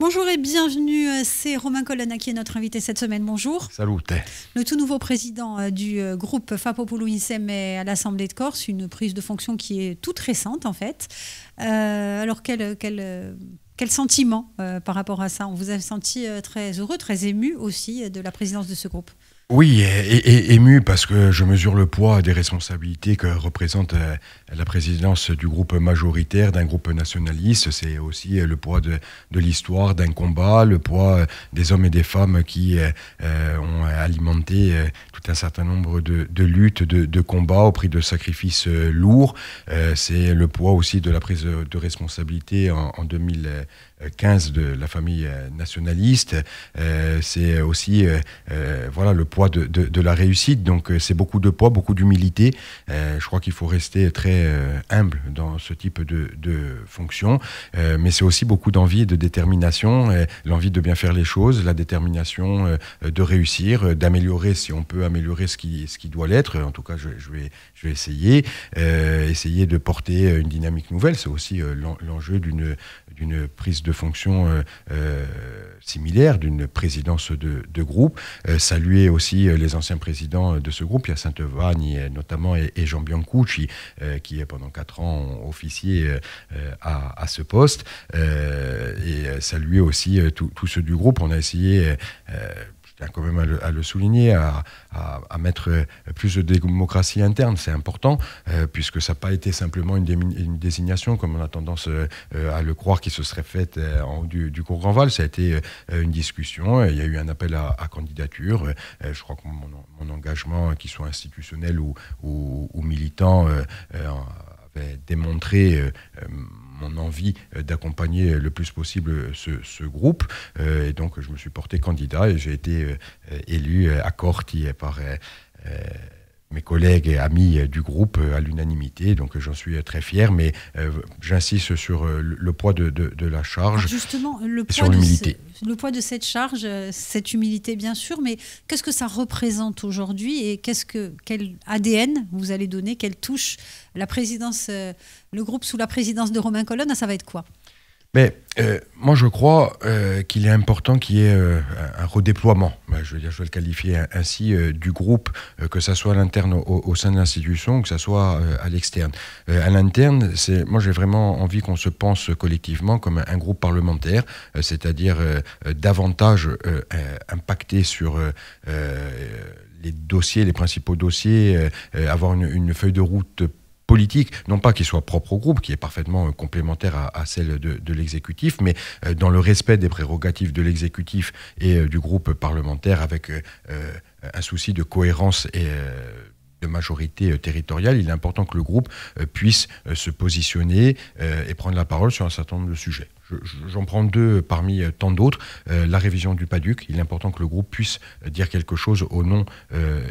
Bonjour et bienvenue, c'est Romain Colonna qui est notre invité cette semaine. Bonjour. Salut. Le tout nouveau président du groupe FAPOPOULOU-INSEM est à l'Assemblée de Corse, une prise de fonction qui est toute récente en fait. Alors quel sentiment par rapport à ça? On vous a senti très heureux, très ému aussi de la présidence de ce groupe. Oui, et ému parce que je mesure le poids des responsabilités que représente la présidence du groupe majoritaire, d'un groupe nationaliste. C'est aussi le poids de l'histoire d'un combat, le poids des hommes et des femmes qui ont alimenté tout un certain nombre de luttes, de combats au prix de sacrifices lourds. C'est le poids aussi de la prise de responsabilité en 2015 de la famille nationaliste. C'est aussi voilà, le poids de la réussite. Donc c'est beaucoup de poids, beaucoup d'humilité. Je crois qu'il faut rester très humble dans ce type de fonction. Mais c'est aussi beaucoup d'envie et de détermination. L'envie de bien faire les choses, la détermination de réussir, d'améliorer si on peut améliorer ce qui doit l'être. En tout cas, je vais essayer. Essayer de porter une dynamique nouvelle. C'est aussi l'enjeu d'une prise de fonction similaire, d'une présidence de groupe. Saluer aussi les anciens présidents de ce groupe, Hyacinthe Vanni notamment et Jean Biancucci, qui pendant 4 ans ont officié à ce poste. Et saluer aussi tous ceux du groupe. On a essayé... quand même à le souligner, à mettre plus de démocratie interne, c'est important, puisque ça n'a pas été simplement une désignation, comme on a tendance à le croire, qui se serait faite en haut du cours Grandval. Ça a été une discussion, il y a eu un appel à candidature. Je crois que mon engagement, qu'il soit institutionnel ou militant, avait démontré mon envie d'accompagner le plus possible ce groupe. Et donc, je me suis porté candidat et j'ai été élu à Corti par mes collègues et amis du groupe à l'unanimité. Donc, j'en suis très fier, mais j'insiste sur le poids de la charge. Alors justement, le poids sur l'humilité. Le poids de cette charge, cette humilité bien sûr, mais qu'est-ce que ça représente aujourd'hui et quel ADN vous allez donner, quelle touche la présidence, le groupe sous la présidence de Romain Colonna, ça va être quoi? Mais moi, je crois qu'il est important qu'il y ait un redéploiement, je vais le qualifier ainsi, du groupe, que ça soit à l'interne au sein de l'institution, ou que ça soit à l'externe. À l'interne, moi j'ai vraiment envie qu'on se pense collectivement comme un groupe parlementaire, c'est-à-dire davantage impacté sur les dossiers, les principaux dossiers, avoir une feuille de route politique, non pas qui soit propre au groupe, qui est parfaitement complémentaire à celle de l'exécutif, mais dans le respect des prérogatives de l'exécutif et du groupe parlementaire, avec un souci de cohérence et de majorité territoriale. Il est important que le groupe puisse se positionner et prendre la parole sur un certain nombre de sujets. J'en prends 2 parmi tant d'autres. La révision du PADUC. Il est important que le groupe puisse dire quelque chose au nom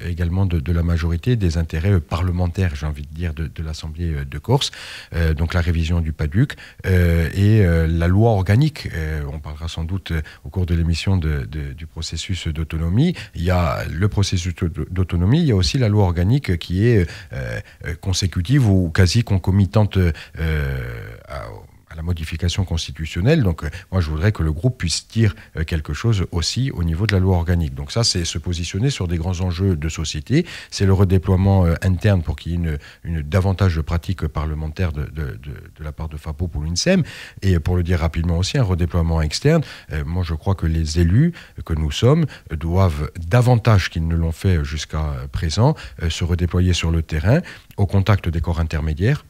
également de la majorité, des intérêts parlementaires, j'ai envie de dire, de l'Assemblée de Corse. Donc la révision du PADUC et la loi organique. On parlera sans doute au cours de l'émission du processus d'autonomie. Il y a le processus d'autonomie, il y a aussi la loi organique qui est consécutive ou quasi concomitante à la modification constitutionnelle. Donc moi je voudrais que le groupe puisse dire quelque chose aussi au niveau de la loi organique. Donc ça, c'est se positionner sur des grands enjeux de société, c'est le redéploiement interne pour qu'il y ait une davantage de pratiques parlementaires de la part de FAPOPOULOU-INSEM, et pour le dire rapidement aussi, un redéploiement externe. Moi je crois que les élus que nous sommes doivent davantage qu'ils ne l'ont fait jusqu'à présent se redéployer sur le terrain au contact des corps intermédiaires,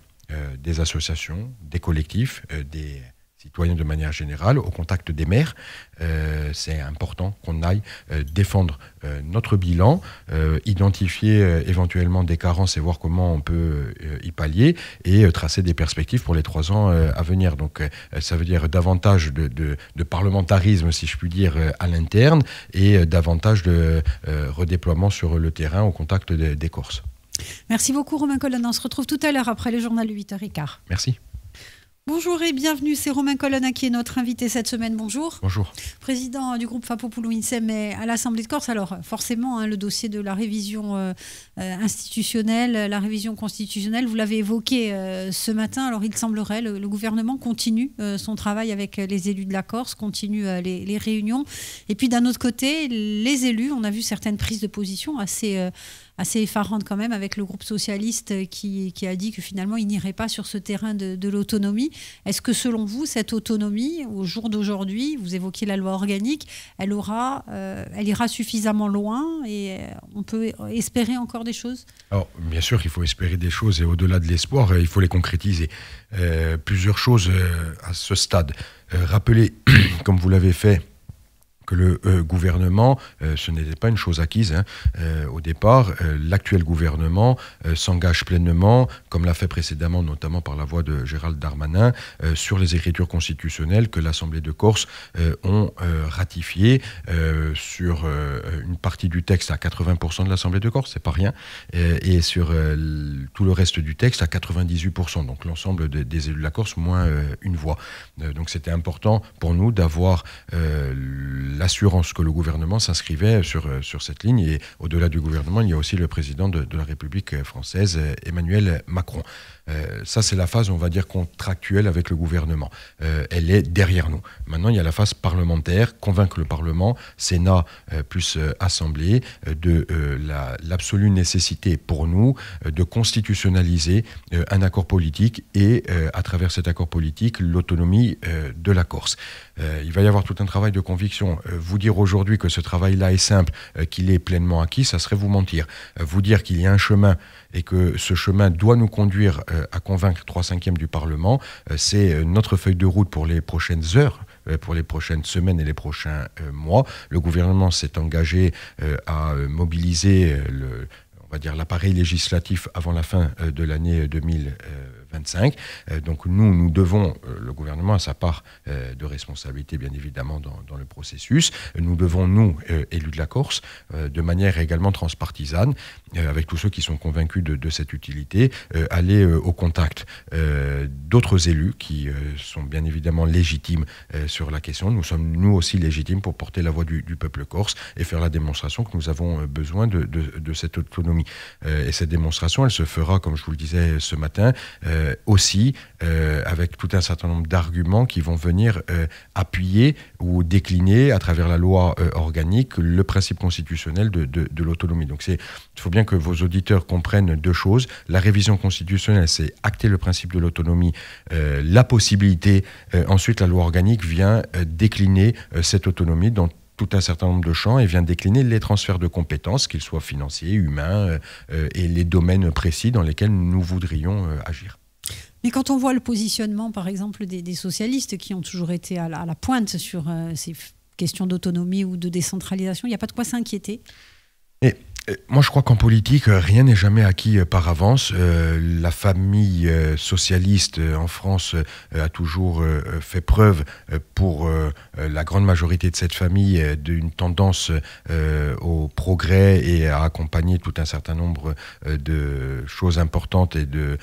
des associations, des collectifs, des citoyens de manière générale, au contact des maires. C'est important qu'on aille défendre notre bilan, identifier éventuellement des carences et voir comment on peut y pallier, et tracer des perspectives pour les 3 ans à venir. Donc ça veut dire davantage de parlementarisme, si je puis dire, à l'interne, et davantage de redéploiement sur le terrain au contact des Corses. Merci beaucoup Romain Colonna. On se retrouve tout à l'heure après le journal de 8h15. Merci. Bonjour et bienvenue, c'est Romain Colonna qui est notre invité cette semaine. Bonjour. Bonjour. Président du groupe Fapopoulou-INSEM à l'Assemblée de Corse. Alors forcément, le dossier de la révision institutionnelle, la révision constitutionnelle, vous l'avez évoqué ce matin. Alors il semblerait, le gouvernement continue son travail avec les élus de la Corse, continue les réunions. Et puis d'un autre côté, les élus, on a vu certaines prises de position assez effarante quand même, avec le groupe socialiste qui a dit que finalement il n'irait pas sur ce terrain de l'autonomie. Est-ce que selon vous, cette autonomie, au jour d'aujourd'hui, vous évoquiez la loi organique, elle ira suffisamment loin et on peut espérer encore des choses? Alors, bien sûr qu'il faut espérer des choses et au-delà de l'espoir, il faut les concrétiser. Plusieurs choses à ce stade. Rappelez, comme vous l'avez fait, que le gouvernement, ce n'était pas une chose acquise. Au départ, l'actuel gouvernement s'engage pleinement, comme l'a fait précédemment, notamment par la voix de Gérald Darmanin, sur les écritures constitutionnelles que l'Assemblée de Corse ont ratifiées sur une partie du texte à 80% de l'Assemblée de Corse, c'est pas rien, et sur tout le reste du texte à 98%, donc l'ensemble des élus de la Corse, moins une voix. Donc c'était important pour nous d'avoir l'assurance que le gouvernement s'inscrivait sur cette ligne. Et au-delà du gouvernement, il y a aussi le président de la République française, Emmanuel Macron. Ça, c'est la phase, on va dire, contractuelle avec le gouvernement. Elle est derrière nous. Maintenant, il y a la phase parlementaire, convaincre le Parlement, Sénat plus Assemblée, de l'absolue nécessité pour nous de constitutionnaliser un accord politique et, à travers cet accord politique, l'autonomie de la Corse. Il va y avoir tout un travail de conviction. Vous dire aujourd'hui que ce travail-là est simple, qu'il est pleinement acquis, ça serait vous mentir. Vous dire qu'il y a un chemin et que ce chemin doit nous conduire à convaincre 3/5 du Parlement, c'est notre feuille de route pour les prochaines heures, pour les prochaines semaines et les prochains mois. Le gouvernement s'est engagé à mobiliser on va dire l'appareil législatif avant la fin de l'année 2025. Donc nous devons, le gouvernement a sa part de responsabilité bien évidemment dans le processus. Nous devons, nous, élus de la Corse, de manière également transpartisane, avec tous ceux qui sont convaincus de cette utilité, aller au contact d'autres élus qui sont bien évidemment légitimes sur la question. Nous sommes nous aussi légitimes pour porter la voix du peuple corse et faire la démonstration que nous avons besoin de cette autonomie. Et cette démonstration, elle se fera, comme je vous le disais ce matin, aussi avec tout un certain nombre d'arguments qui vont venir appuyer ou décliner à travers la loi organique le principe constitutionnel de l'autonomie. Donc il faut bien que vos auditeurs comprennent deux choses. La révision constitutionnelle, c'est acter le principe de l'autonomie, la possibilité. Ensuite, la loi organique vient décliner cette autonomie dans tout un certain nombre de champs et vient décliner les transferts de compétences, qu'ils soient financiers, humains, et les domaines précis dans lesquels nous voudrions agir. Mais quand on voit le positionnement, par exemple, des socialistes qui ont toujours été à la pointe sur ces questions d'autonomie ou de décentralisation, il n'y a pas de quoi s'inquiéter. Et moi, je crois qu'en politique, rien n'est jamais acquis par avance. La famille socialiste en France a toujours fait preuve, pour la grande majorité de cette famille, d'une tendance au progrès et à accompagner tout un certain nombre de choses importantes et de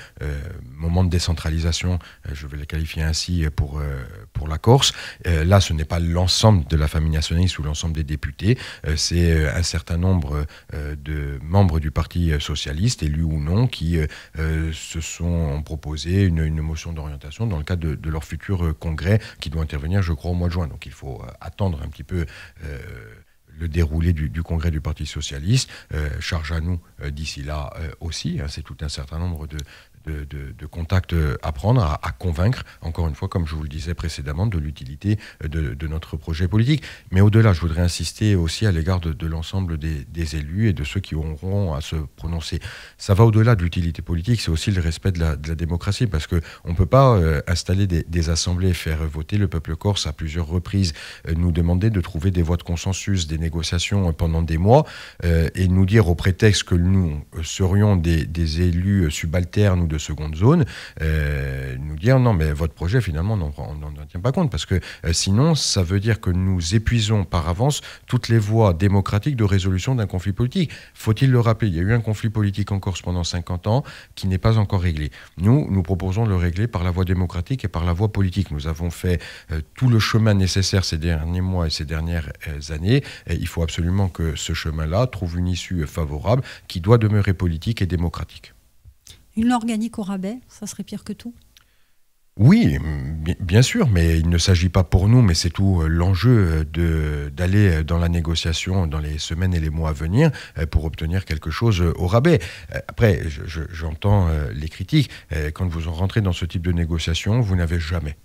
moments de décentralisation, je vais les qualifier ainsi, pour la Corse. Là, ce n'est pas l'ensemble de la famille nationaliste ou l'ensemble des députés, c'est un certain nombre de membres du Parti socialiste, élus ou non, qui ont proposé une motion d'orientation dans le cadre de leur futur congrès qui doit intervenir, je crois, au mois de juin. Donc il faut attendre un petit peu le déroulé du congrès du Parti socialiste. Charge à nous d'ici là aussi. C'est tout un certain nombre de contacts à prendre, à convaincre, encore une fois, comme je vous le disais précédemment, de l'utilité de notre projet politique. Mais au-delà, je voudrais insister aussi à l'égard de l'ensemble des élus et de ceux qui auront à se prononcer. Ça va au-delà de l'utilité politique, c'est aussi le respect de la démocratie, parce qu'on ne peut pas installer des assemblées, faire voter le peuple corse à plusieurs reprises, nous demander de trouver des voies de consensus, des négociations pendant des mois, et nous dire au prétexte que nous serions des élus subalternes ou de de seconde zone, nous dire non, mais votre projet, finalement, on n'en tient pas compte, parce que sinon, ça veut dire que nous épuisons par avance toutes les voies démocratiques de résolution d'un conflit politique. Faut-il le rappeler, il y a eu un conflit politique en Corse pendant 50 ans qui n'est pas encore réglé. Nous proposons de le régler par la voie démocratique et par la voie politique. Nous avons fait tout le chemin nécessaire ces derniers mois et ces dernières années. Et il faut absolument que ce chemin-là trouve une issue favorable qui doit demeurer politique et démocratique. Une loi organique au rabais, ça serait pire que tout? Oui, bien sûr, mais il ne s'agit pas pour nous, mais c'est tout l'enjeu d'aller dans la négociation dans les semaines et les mois à venir pour obtenir quelque chose au rabais. Après, j'entends les critiques. Quand vous rentrez dans ce type de négociation, vous n'avez jamais,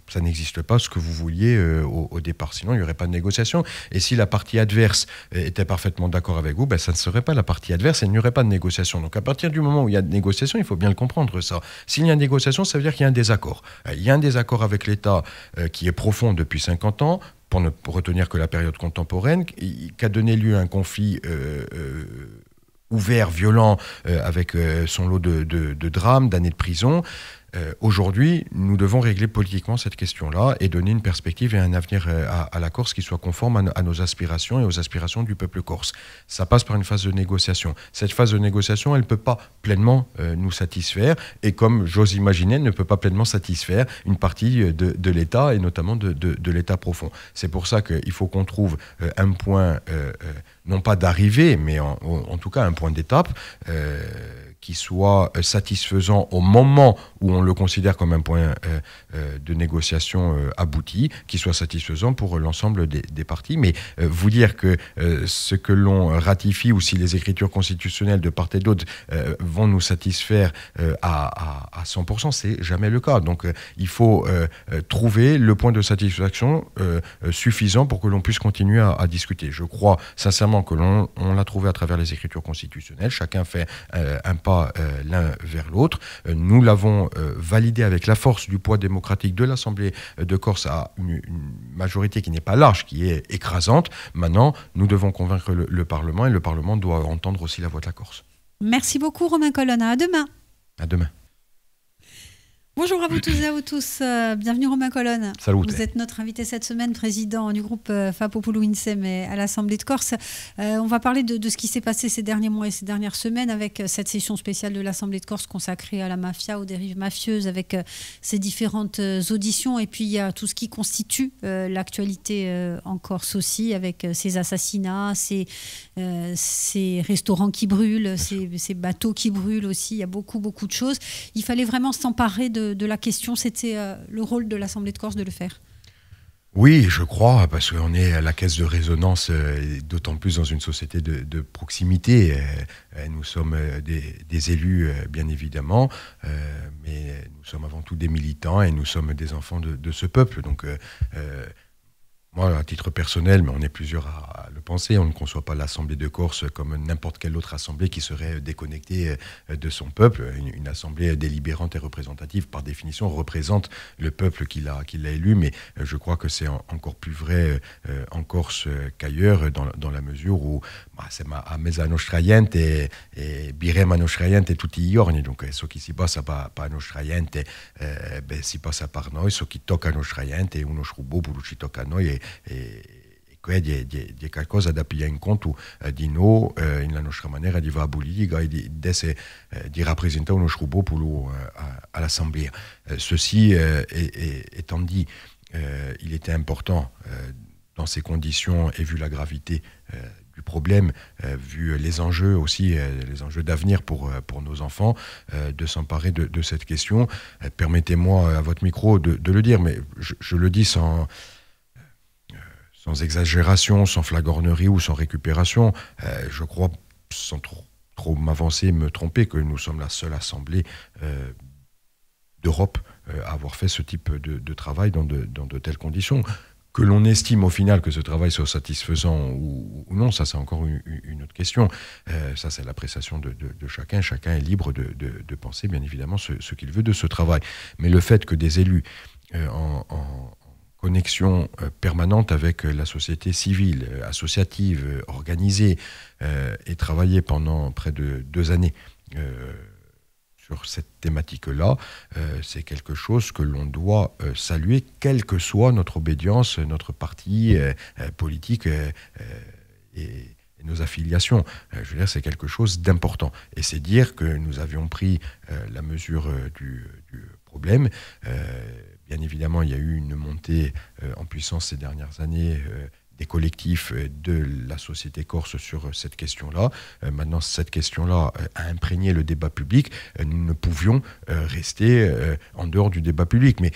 ça n'existe pas ce que vous vouliez au départ. Sinon, il n'y aurait pas de négociation. Et si la partie adverse était parfaitement d'accord avec vous, ça ne serait pas la partie adverse et il n'y aurait pas de négociation. Donc à partir du moment où il y a de négociation, il faut bien le comprendre ça. S'il y a une négociation, ça veut dire qu'il y a un désaccord. Il y a un désaccord avec l'État qui est profond depuis 50 ans, pour ne retenir que la période contemporaine, qui a donné lieu à un conflit ouvert, violent, avec son lot de drames, d'années de prison. Aujourd'hui, nous devons régler politiquement cette question-là et donner une perspective et un avenir à la Corse qui soit conforme à nos aspirations et aux aspirations du peuple corse. Ça passe par une phase de négociation. Cette phase de négociation, elle ne peut pas pleinement nous satisfaire et, comme j'ose imaginer, elle ne peut pas pleinement satisfaire une partie de l'État et notamment de l'État profond. C'est pour ça qu'il faut qu'on trouve un point, non pas d'arrivée, mais en tout cas un point d'étape qui soit satisfaisant au moment où on le considère comme un point de négociation abouti, qui soit satisfaisant pour l'ensemble des parties. Mais vous dire que ce que l'on ratifie ou si les écritures constitutionnelles de part et d'autre vont nous satisfaire à 100%, c'est jamais le cas. Donc il faut trouver le point de satisfaction suffisant pour que l'on puisse continuer à discuter. Je crois sincèrement que l'on l'a trouvé à travers les écritures constitutionnelles. Chacun fait un pas l'un vers l'autre. Nous l'avons validé avec la force du poids démocratique de l'Assemblée de Corse à une majorité qui n'est pas large, qui est écrasante. Maintenant, nous devons convaincre le Parlement et le Parlement doit entendre aussi la voix de la Corse. Merci beaucoup Romain Colonna. À demain. À demain. Bonjour à vous tous et à vous tous. Bienvenue Romain Colonna. Salut. Vous êtes notre invité cette semaine, président du groupe Fapopolo Insem à l'Assemblée de Corse. On va parler de ce qui s'est passé ces derniers mois et ces dernières semaines avec cette session spéciale de l'Assemblée de Corse consacrée à la mafia, aux dérives mafieuses, avec ces différentes auditions. Et puis il y a tout ce qui constitue l'actualité en Corse aussi, avec ces assassinats, ces restaurants qui brûlent, ces bateaux qui brûlent aussi. Il y a beaucoup de choses. Il fallait vraiment s'emparer de la question. C'était le rôle de l'Assemblée de Corse de le faire. Oui, je crois, parce qu'on est à la caisse de résonance, d'autant plus dans une société de proximité. Nous sommes des élus, bien évidemment, mais nous sommes avant tout des militants et nous sommes des enfants de ce peuple. Donc, moi, à titre personnel, mais on est plusieurs à le penser, on ne conçoit pas l'Assemblée de Corse comme n'importe quelle autre assemblée qui serait déconnectée de son peuple. Une assemblée délibérante et représentative, par définition, représente le peuple qui l'a élu, mais je crois que c'est encore plus vrai en Corse qu'ailleurs, dans la mesure où c'est a mesa nostra gente e birem a nostra gente tutti i giorni, donc ce qui si passa pa nostra gente si passa par noi, ce qui tocca a nostra gente è uno srubo pure ci tocca a noi e di qualcosa da pigliare in conto di noi nella nostra maniera di va a politica e di rappresentare uno srubo all'Assemblée. Ceci étant dit, il était important dans ces conditions et vu la gravité du problème, vu les enjeux aussi, les enjeux d'avenir pour nos enfants, de s'emparer de cette question. Permettez-moi à votre micro de le dire, mais je le dis sans exagération, sans flagornerie ou sans récupération. Je crois, sans trop m'avancer, me tromper, que nous sommes la seule assemblée d'Europe à avoir fait ce type de travail dans de telles conditions. Que l'on estime au final que ce travail soit satisfaisant ou non, ça c'est encore une autre question. Ça c'est l'appréciation de chacun. Chacun est libre de penser bien évidemment ce qu'il veut de ce travail. Mais le fait que des élus en connexion permanente avec la société civile, associative, organisée, aient travaillé pendant près de 2 années sur cette thématique-là, c'est quelque chose que l'on doit saluer, quelle que soit notre obédience, notre parti politique et nos affiliations. Je veux dire, c'est quelque chose d'important. Et c'est dire que nous avions pris la mesure du problème. Bien évidemment, il y a eu une montée en puissance ces dernières années des collectifs de la société corse sur cette question-là. Maintenant, cette question-là a imprégné le débat public. Nous ne pouvions rester en dehors du débat public. Mais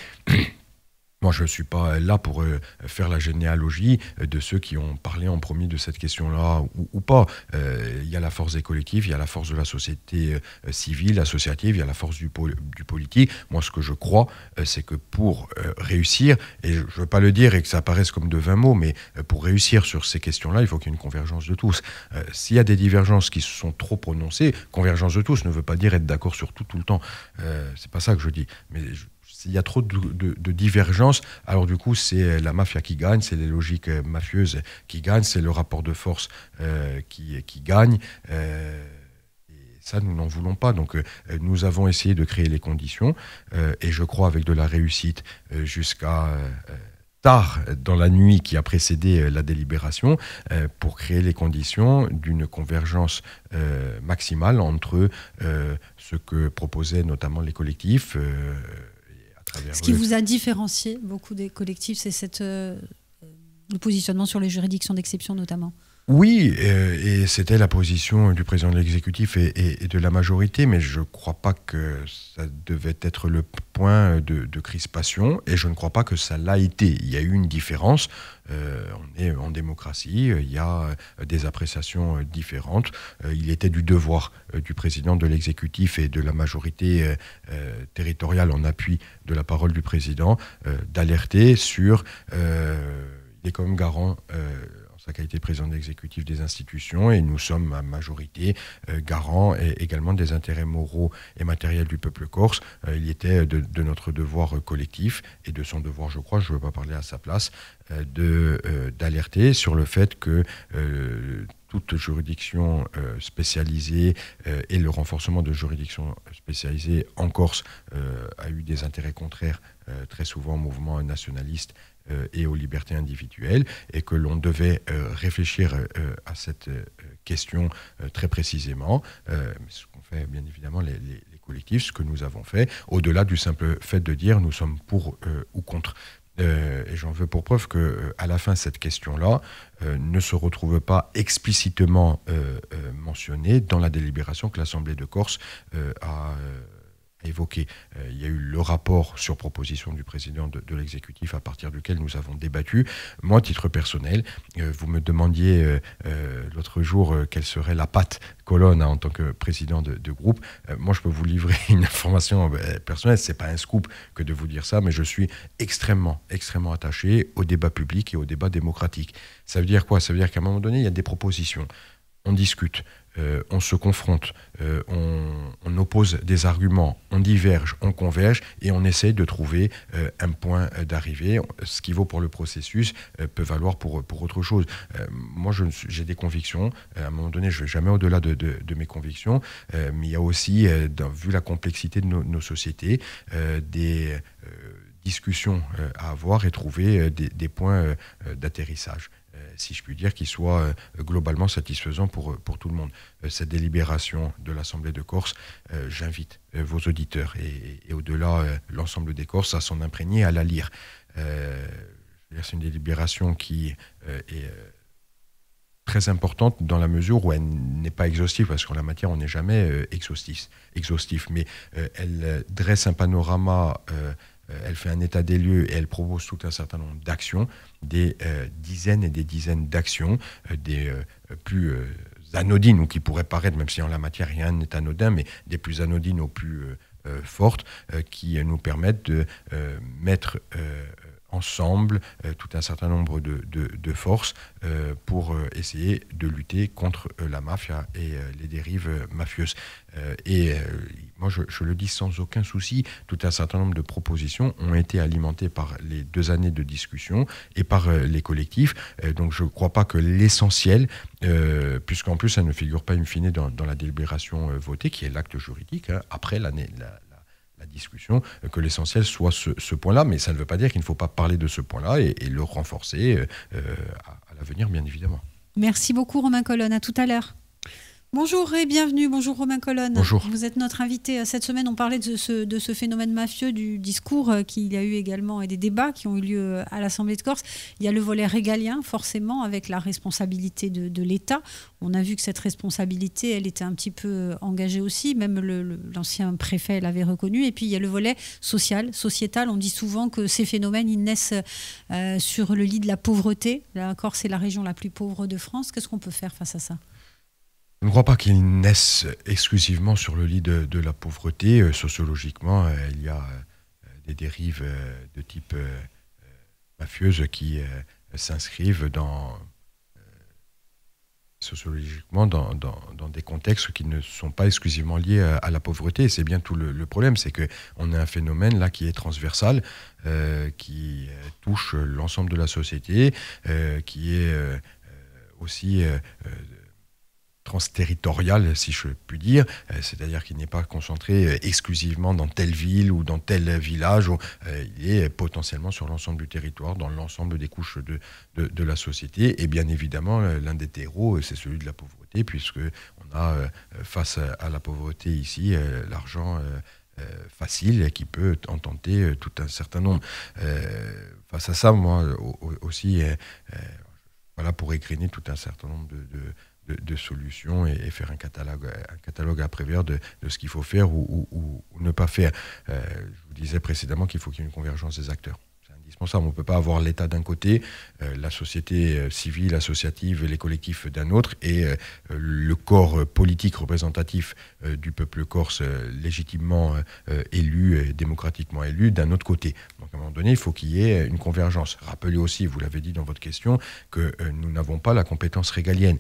moi, je ne suis pas là pour faire la généalogie de ceux qui ont parlé en premier de cette question-là ou pas. Il y a la force des collectifs, il y a la force de la société civile, associative, il y a la force du politique. Moi, ce que je crois, c'est que pour réussir, et je ne veux pas le dire et que ça apparaisse comme de 20 mots, mais pour réussir sur ces questions-là, il faut qu'il y ait une convergence de tous. S'il y a des divergences qui sont trop prononcées, convergence de tous ne veut pas dire être d'accord sur tout le temps. C'est pas ça que je dis. Mais s'il y a trop de divergences, alors du coup, c'est la mafia qui gagne, c'est les logiques mafieuses qui gagnent, c'est le rapport de force qui gagne. Et ça, nous n'en voulons pas. Donc, nous avons essayé de créer les conditions, et je crois avec de la réussite jusqu'à tard dans la nuit qui a précédé la délibération, pour créer les conditions d'une convergence maximale entre ce que proposaient notamment les collectifs. Ce qui vous a différencié beaucoup des collectifs, c'est le positionnement sur les juridictions d'exception notamment. Oui, et c'était la position du président de l'exécutif et de la majorité, mais je ne crois pas que ça devait être le point de crispation, et je ne crois pas que ça l'a été. Il y a eu une différence, on est en démocratie, il y a des appréciations différentes. Il était du devoir du président de l'exécutif et de la majorité territoriale en appui de la parole du président d'alerter sur... il est quand même garant... sa qualité de président de l'exécutif des institutions, et nous sommes à majorité garants également des intérêts moraux et matériels du peuple corse. Il était de notre devoir collectif et de son devoir, je crois, je ne veux pas parler à sa place, d'alerter sur le fait que toute juridiction spécialisée et le renforcement de juridictions spécialisées en Corse a eu des intérêts contraires très souvent au mouvement nationaliste et aux libertés individuelles, et que l'on devait réfléchir à cette question très précisément. Ce qu'ont fait bien évidemment les collectifs, ce que nous avons fait, au-delà du simple fait de dire nous sommes pour ou contre. Et j'en veux pour preuve qu'à la fin, cette question-là ne se retrouve pas explicitement mentionnée dans la délibération que l'Assemblée de Corse a évoqué. Il y a eu le rapport sur proposition du président de l'exécutif à partir duquel nous avons débattu. Moi, à titre personnel, vous me demandiez l'autre jour quelle serait la patte colonne en tant que président de groupe. Moi, je peux vous livrer une information personnelle. Ce n'est pas un scoop que de vous dire ça, mais je suis extrêmement attaché au débat public et au débat démocratique. Ça veut dire quoi? Ça veut dire qu'à un moment donné, il y a des propositions. On discute, on se confronte, on oppose des arguments, on diverge, on converge, et on essaye de trouver un point d'arrivée. Ce qui vaut pour le processus peut valoir pour autre chose. Moi, j'ai des convictions. À un moment donné, je ne vais jamais au-delà de mes convictions. Mais il y a aussi, vu la complexité de nos sociétés, des discussions à avoir et trouver des points d'atterrissage, si je puis dire, qui soit globalement satisfaisant pour tout le monde. Cette délibération de l'Assemblée de Corse, j'invite vos auditeurs et au-delà l'ensemble des Corses à s'en imprégner, à la lire. C'est une délibération qui est très importante dans la mesure où elle n'est pas exhaustive, parce qu'en la matière on n'est jamais exhaustif, mais elle dresse un panorama. Elle fait un état des lieux et elle propose tout un certain nombre d'actions, des dizaines et des dizaines d'actions, des plus anodines, ou qui pourraient paraître, même si en la matière rien n'est anodin, mais des plus anodines aux plus fortes, qui nous permettent de mettre ensemble tout un certain nombre de forces pour essayer de lutter contre la mafia et les dérives mafieuses. Moi, je le dis sans aucun souci, tout un certain nombre de propositions ont été alimentées par les 2 années de discussion et par les collectifs. Donc je ne crois pas que l'essentiel, puisqu'en plus ça ne figure pas in fine dans la délibération votée, qui est l'acte juridique, après la discussion, que l'essentiel soit ce point-là, mais ça ne veut pas dire qu'il ne faut pas parler de ce point-là et le renforcer à l'avenir, bien évidemment. Merci beaucoup Romain Colonne, à tout à l'heure. Bonjour et bienvenue, bonjour Romain Colonne. Bonjour. Vous êtes notre invité cette semaine, on parlait de ce phénomène mafieux, du discours qu'il y a eu également et des débats qui ont eu lieu à l'Assemblée de Corse. Il y a le volet régalien forcément avec la responsabilité de l'État. On a vu que cette responsabilité, elle était un petit peu engagée aussi, même l'ancien préfet l'avait reconnu. Et puis il y a le volet social, sociétal. On dit souvent que ces phénomènes, ils naissent sur le lit de la pauvreté. La Corse est la région la plus pauvre de France. Qu'est-ce qu'on peut faire face à ça ? Je ne crois pas qu'ils naissent exclusivement sur le lit de la pauvreté. Sociologiquement, il y a des dérives de type mafieuse qui s'inscrivent sociologiquement dans des contextes qui ne sont pas exclusivement liés à la pauvreté. Et c'est bien tout le problème, c'est qu'on a un phénomène là qui est transversal, qui touche l'ensemble de la société, qui est aussi transterritorial, si je puis dire, c'est-à-dire qu'il n'est pas concentré exclusivement dans telle ville ou dans tel village, il est potentiellement sur l'ensemble du territoire, dans l'ensemble des couches de la société. Et bien évidemment, l'un des terreaux, c'est celui de la pauvreté, puisqu'on a face à la pauvreté ici, l'argent facile qui peut en tenter tout un certain nombre. Face à ça, moi aussi, voilà, pour égriner tout un certain nombre de solutions et faire un catalogue à prévoir de ce qu'il faut faire ou ne pas faire. Je vous disais précédemment qu'il faut qu'il y ait une convergence des acteurs. C'est indispensable. On ne peut pas avoir l'État d'un côté, la société civile, associative, les collectifs d'un autre, et le corps politique représentatif du peuple corse légitimement élu, démocratiquement élu, d'un autre côté. Donc à un moment donné, il faut qu'il y ait une convergence. Rappelez aussi, vous l'avez dit dans votre question, que nous n'avons pas la compétence régalienne.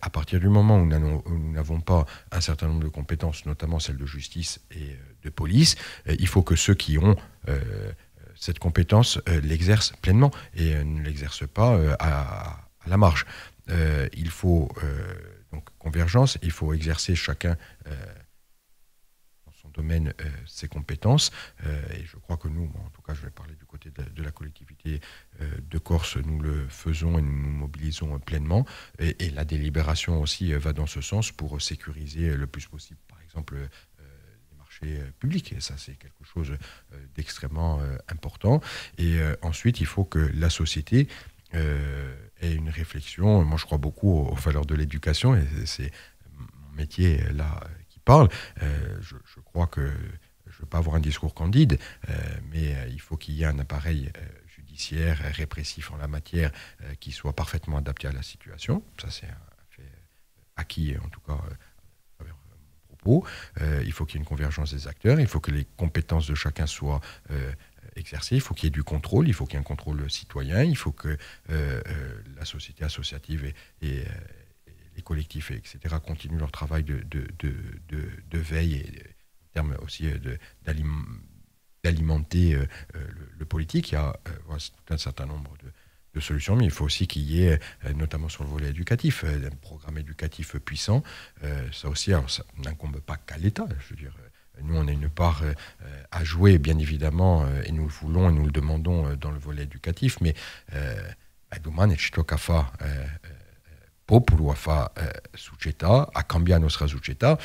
À partir du moment où nous n'avons pas un certain nombre de compétences, notamment celles de justice et de police, il faut que ceux qui ont cette compétence l'exercent pleinement et ne l'exercent pas à la marge. Il faut donc convergence, il faut exercer chacun dans son domaine ses compétences, et je crois que nous, en tout cas je vais parler du côté de la collectivité de Corse, nous le faisons et nous nous mobilisons pleinement, et la délibération aussi va dans ce sens pour sécuriser le plus possible, par exemple, public, et ça c'est quelque chose d'extrêmement important. Et ensuite il faut que la société ait une réflexion. Moi je crois beaucoup aux valeurs de l'éducation, et c'est mon métier là qui parle. Je crois que je ne veux pas avoir un discours candide, mais il faut qu'il y ait un appareil judiciaire répressif en la matière qui soit parfaitement adapté à la situation. Ça c'est un fait acquis, en tout cas il faut qu'il y ait une convergence des acteurs, il faut que les compétences de chacun soient exercées, il faut qu'il y ait du contrôle, il faut qu'il y ait un contrôle citoyen, il faut que la société associative et les collectifs, etc., continuent leur travail de veille, et en termes aussi d'alimenter le politique. Il y a tout un certain nombre de solutions, mais il faut aussi qu'il y ait, notamment sur le volet éducatif, un programme éducatif puissant. Ça aussi, alors, ça n'incombe pas qu'à l'État. Je veux dire, nous, on a une part à jouer, bien évidemment, et nous le voulons et nous le demandons dans le volet éducatif, mais domani ci tocca fa popolo a fa società, a cambiare nostra società.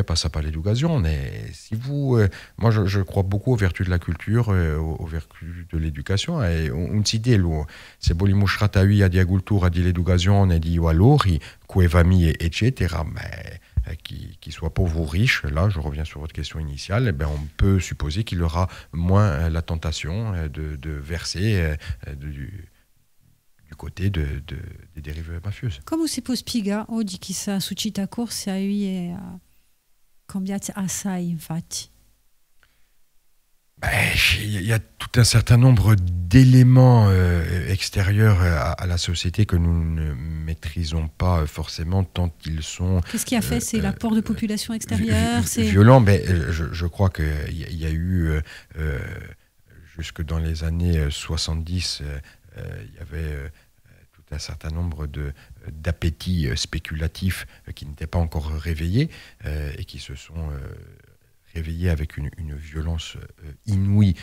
Passa par l'éducation. Moi, je crois beaucoup aux vertus de la culture, aux vertus de l'éducation. Et on si dello, se vogliamo trattare di cultura, di l'educazione, di valori, que famille, etc., mais qu'il soit pauvre ou riche, là, je reviens sur votre question initiale, on peut supposer qu'il aura moins la tentation de verser du côté des dérives mafieuses. Come si può spiegare oggi che questa società corsa cambiate assai, infatti? Il y a tout un certain nombre d'éléments extérieurs à la société que nous ne maîtrisons pas forcément tant ils sont... Qu'est-ce qui a fait? C'est l'apport de population extérieure, violents. Je crois qu'il y a eu, jusque dans les années 70, il y avait tout un certain nombre d'appétits spéculatifs qui n'étaient pas encore réveillés et qui se sont... réveillé avec une violence inouïe,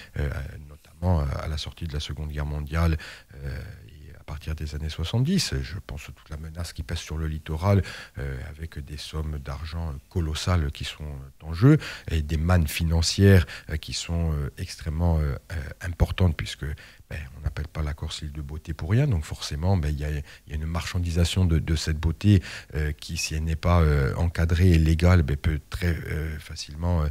notamment à la sortie de la Seconde Guerre mondiale et à partir des années 70. Je pense à toute la menace qui pèse sur le littoral avec des sommes d'argent colossales qui sont en jeu et des mannes financières qui sont extrêmement importantes puisque on n'appelle pas la Corse l'île de beauté pour rien, donc forcément il y a une marchandisation de cette beauté qui, si elle n'est pas encadrée et légale, peut très facilement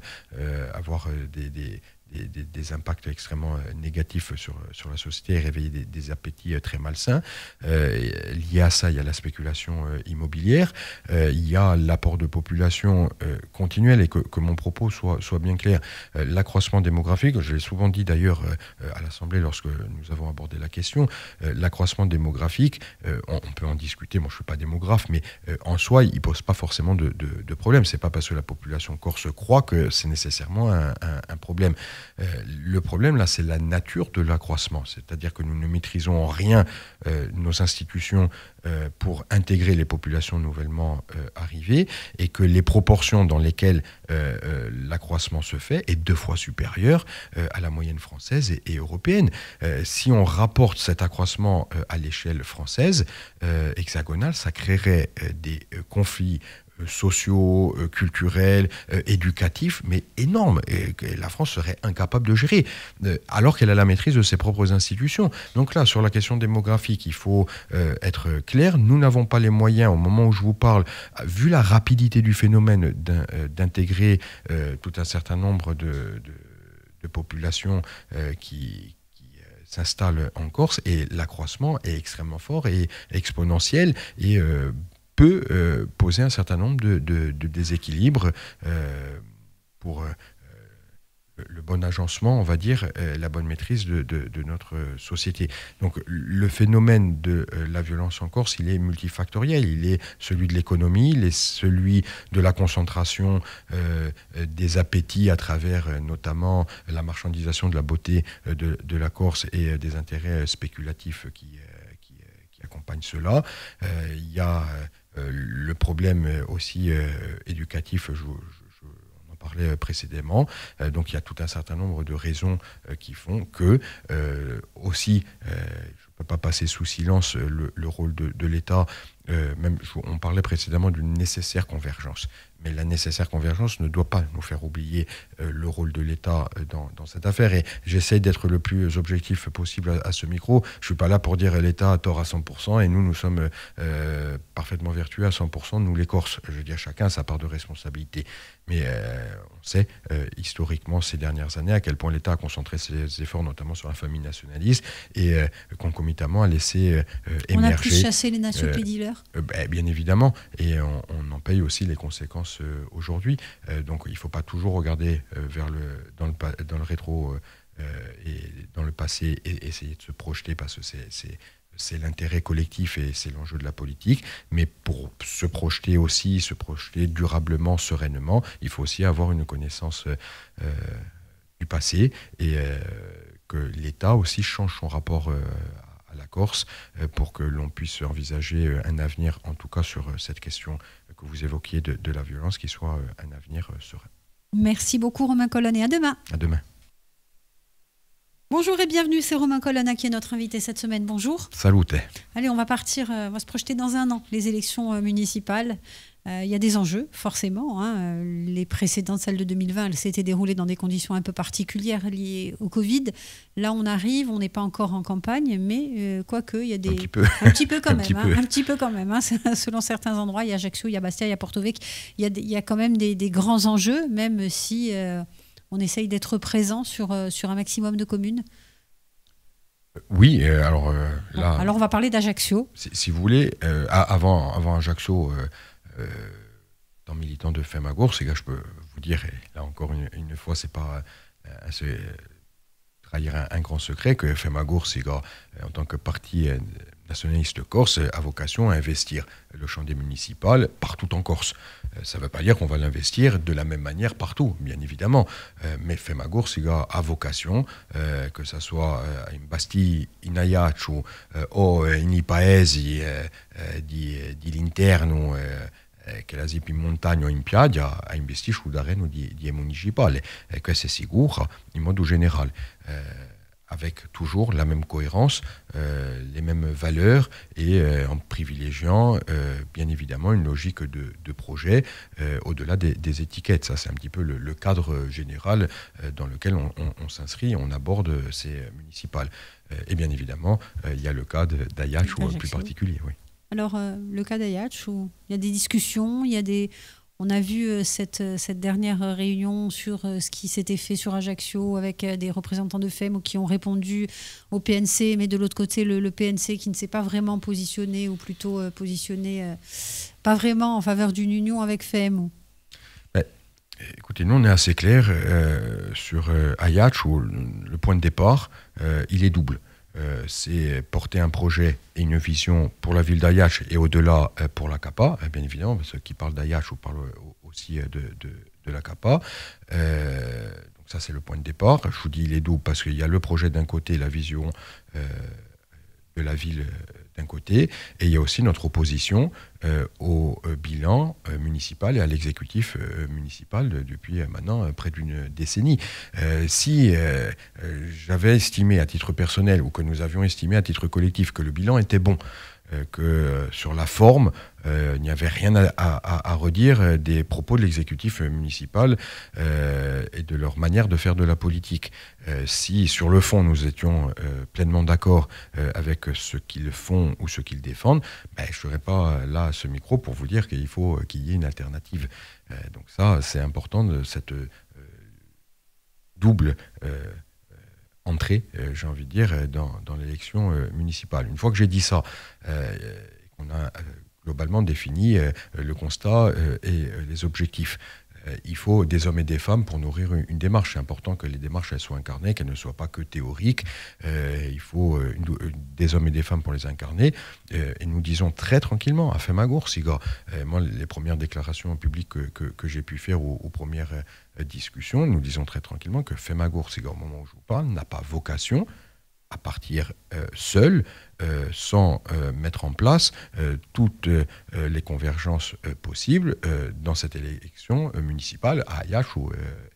avoir des impacts extrêmement négatifs sur la société et réveiller des appétits très malsains. Lié à ça, il y a la spéculation immobilière, il y a l'apport de population continuel et que mon propos soit bien clair. L'accroissement démographique, je l'ai souvent dit d'ailleurs à l'Assemblée lorsque nous avons abordé la question, l'accroissement démographique, on peut en discuter, moi je ne suis pas démographe, mais en soi, il ne pose pas forcément de problème. Ce n'est pas parce que la population corse croît que c'est nécessairement un problème. Le problème, là, c'est la nature de l'accroissement. C'est-à-dire que nous ne maîtrisons en rien nos institutions pour intégrer les populations nouvellement arrivées et que les proportions dans lesquelles l'accroissement se fait est 2 fois supérieure à la moyenne française et européenne. Si on rapporte cet accroissement à l'échelle française, hexagonale, ça créerait des conflits sociaux, culturels, éducatifs, mais énormes, et que la France serait incapable de gérer, alors qu'elle a la maîtrise de ses propres institutions. Donc là, sur la question démographique, il faut être clair, nous n'avons pas les moyens, au moment où je vous parle, vu la rapidité du phénomène, d'intégrer tout un certain nombre de populations qui s'installent en Corse, et l'accroissement est extrêmement fort et exponentiel, et peut poser un certain nombre de déséquilibres pour le bon agencement, on va dire, la bonne maîtrise de notre société. Donc le phénomène de la violence en Corse, il est multifactoriel. Il est celui de l'économie, il est celui de la concentration des appétits à travers notamment la marchandisation de la beauté de la Corse et des intérêts spéculatifs qui accompagnent cela. Il y a le problème aussi éducatif, on en parlait précédemment, donc il y a tout un certain nombre de raisons qui font que aussi, je ne peux pas passer sous silence le rôle de l'État, on parlait précédemment d'une nécessaire convergence. Mais la nécessaire convergence ne doit pas nous faire oublier le rôle de l'État dans cette affaire. Et j'essaie d'être le plus objectif possible à ce micro. Je ne suis pas là pour dire l'État a tort à 100% et nous sommes parfaitement vertueux à 100%, nous les Corses. Je veux dire, chacun a sa part de responsabilité. Mais on sait historiquement ces dernières années à quel point l'État a concentré ses efforts notamment sur la famille nationaliste et concomitamment a laissé émerger... On a plus chassé les nations que les dealers. Bien évidemment. Et on en paye aussi les conséquences aujourd'hui. Donc il ne faut pas toujours regarder dans le rétro et dans le passé et essayer de se projeter parce que c'est l'intérêt collectif et c'est l'enjeu de la politique. Mais pour se projeter durablement, sereinement, il faut aussi avoir une connaissance du passé et que l'État aussi change son rapport à la Corse pour que l'on puisse envisager un avenir, en tout cas sur cette question que vous évoquiez de la violence, qui soit un avenir serein. Merci beaucoup Romain Colonna, à demain. À demain. Bonjour et bienvenue, c'est Romain Colonna qui est notre invité cette semaine. Bonjour. Salut. Allez, on va se projeter dans un an, les élections municipales. Il y a des enjeux, forcément. Les précédentes, celles de 2020, elles s'étaient déroulées dans des conditions un peu particulières liées au Covid. Là, on arrive, on n'est pas encore en campagne, mais quoique, il y a des... Un petit peu quand même. Selon certains endroits, il y a Ajaccio, il y a Bastia, il y a Porto Vecchio. Il y a quand même des grands enjeux, même si on essaye d'être présent sur un maximum de communes. Oui, alors là... Alors, on va parler d'Ajaccio. Si vous voulez, avant Ajaccio... étant militant de Femagour, c'est que je peux vous dire, et là encore une fois, c'est pas trahir un grand secret que Femagour, en tant que parti nationaliste corse, a vocation à investir le chantier municipal partout en Corse. Ça ne veut pas dire qu'on va l'investir de la même manière partout, bien évidemment. Mais Femagour a vocation, que ce soit in Basti, in Ajaccio o in i paesi di l'interno, che la in montagna o in piaggia, a investire sul terreno di municipale. E questo è sicuro, in modo generale. Avec toujours la même cohérence, les mêmes valeurs et en privilégiant bien évidemment une logique de projet au-delà des étiquettes. Ça, c'est un petit peu le cadre général dans lequel on s'inscrit, on aborde ces municipales. Et bien évidemment, il y a le cas d'Ajaccio plus particulier. Oui. Alors, le cas d'Ajaccio, il y a des discussions, il y a des... On a vu cette dernière réunion sur ce qui s'était fait sur Ajaccio avec des représentants de FEM qui ont répondu au PNC, mais de l'autre côté, le PNC qui ne s'est pas vraiment positionné, ou plutôt positionné pas vraiment en faveur d'une union avec FEM. Écoutez, nous, on est assez clair sur Ajaccio. Le point de départ, il est double. C'est porter un projet et une vision pour la ville d'Ajaccio et au-delà pour la CAPA, bien évidemment, parce que qui parle d'Ajaccio parle aussi de la CAPA. Donc ça, c'est le point de départ. Je vous dis, il est double parce qu'il y a le projet d'un côté, la vision de la ville d'un côté, et il y a aussi notre opposition au bilan municipal et à l'exécutif municipal depuis maintenant près d'une décennie. Si j'avais estimé à titre personnel, ou que nous avions estimé à titre collectif, que le bilan était bon, que sur la forme, il n'y avait rien à redire des propos de l'exécutif municipal et de leur manière de faire de la politique. Si sur le fond nous étions pleinement d'accord avec ce qu'ils font ou ce qu'ils défendent, je ne serais pas là à ce micro pour vous dire qu'il faut qu'il y ait une alternative. Donc ça, c'est important, de cette double entrée, j'ai envie de dire, dans l'élection municipale. Une fois que j'ai dit ça, qu'on a globalement défini le constat et les objectifs, il faut des hommes et des femmes pour nourrir une démarche. C'est important que les démarches elles soient incarnées, qu'elles ne soient pas que théoriques. Il faut des hommes et des femmes pour les incarner. Et nous disons très tranquillement à Femagour, moi, les premières déclarations publiques que j'ai pu faire aux premières discussions, nous disons très tranquillement que Femagour, au moment où je vous parle, n'a pas vocation à partir seul, sans mettre en place toutes les convergences possibles dans cette élection municipale à Ajaccio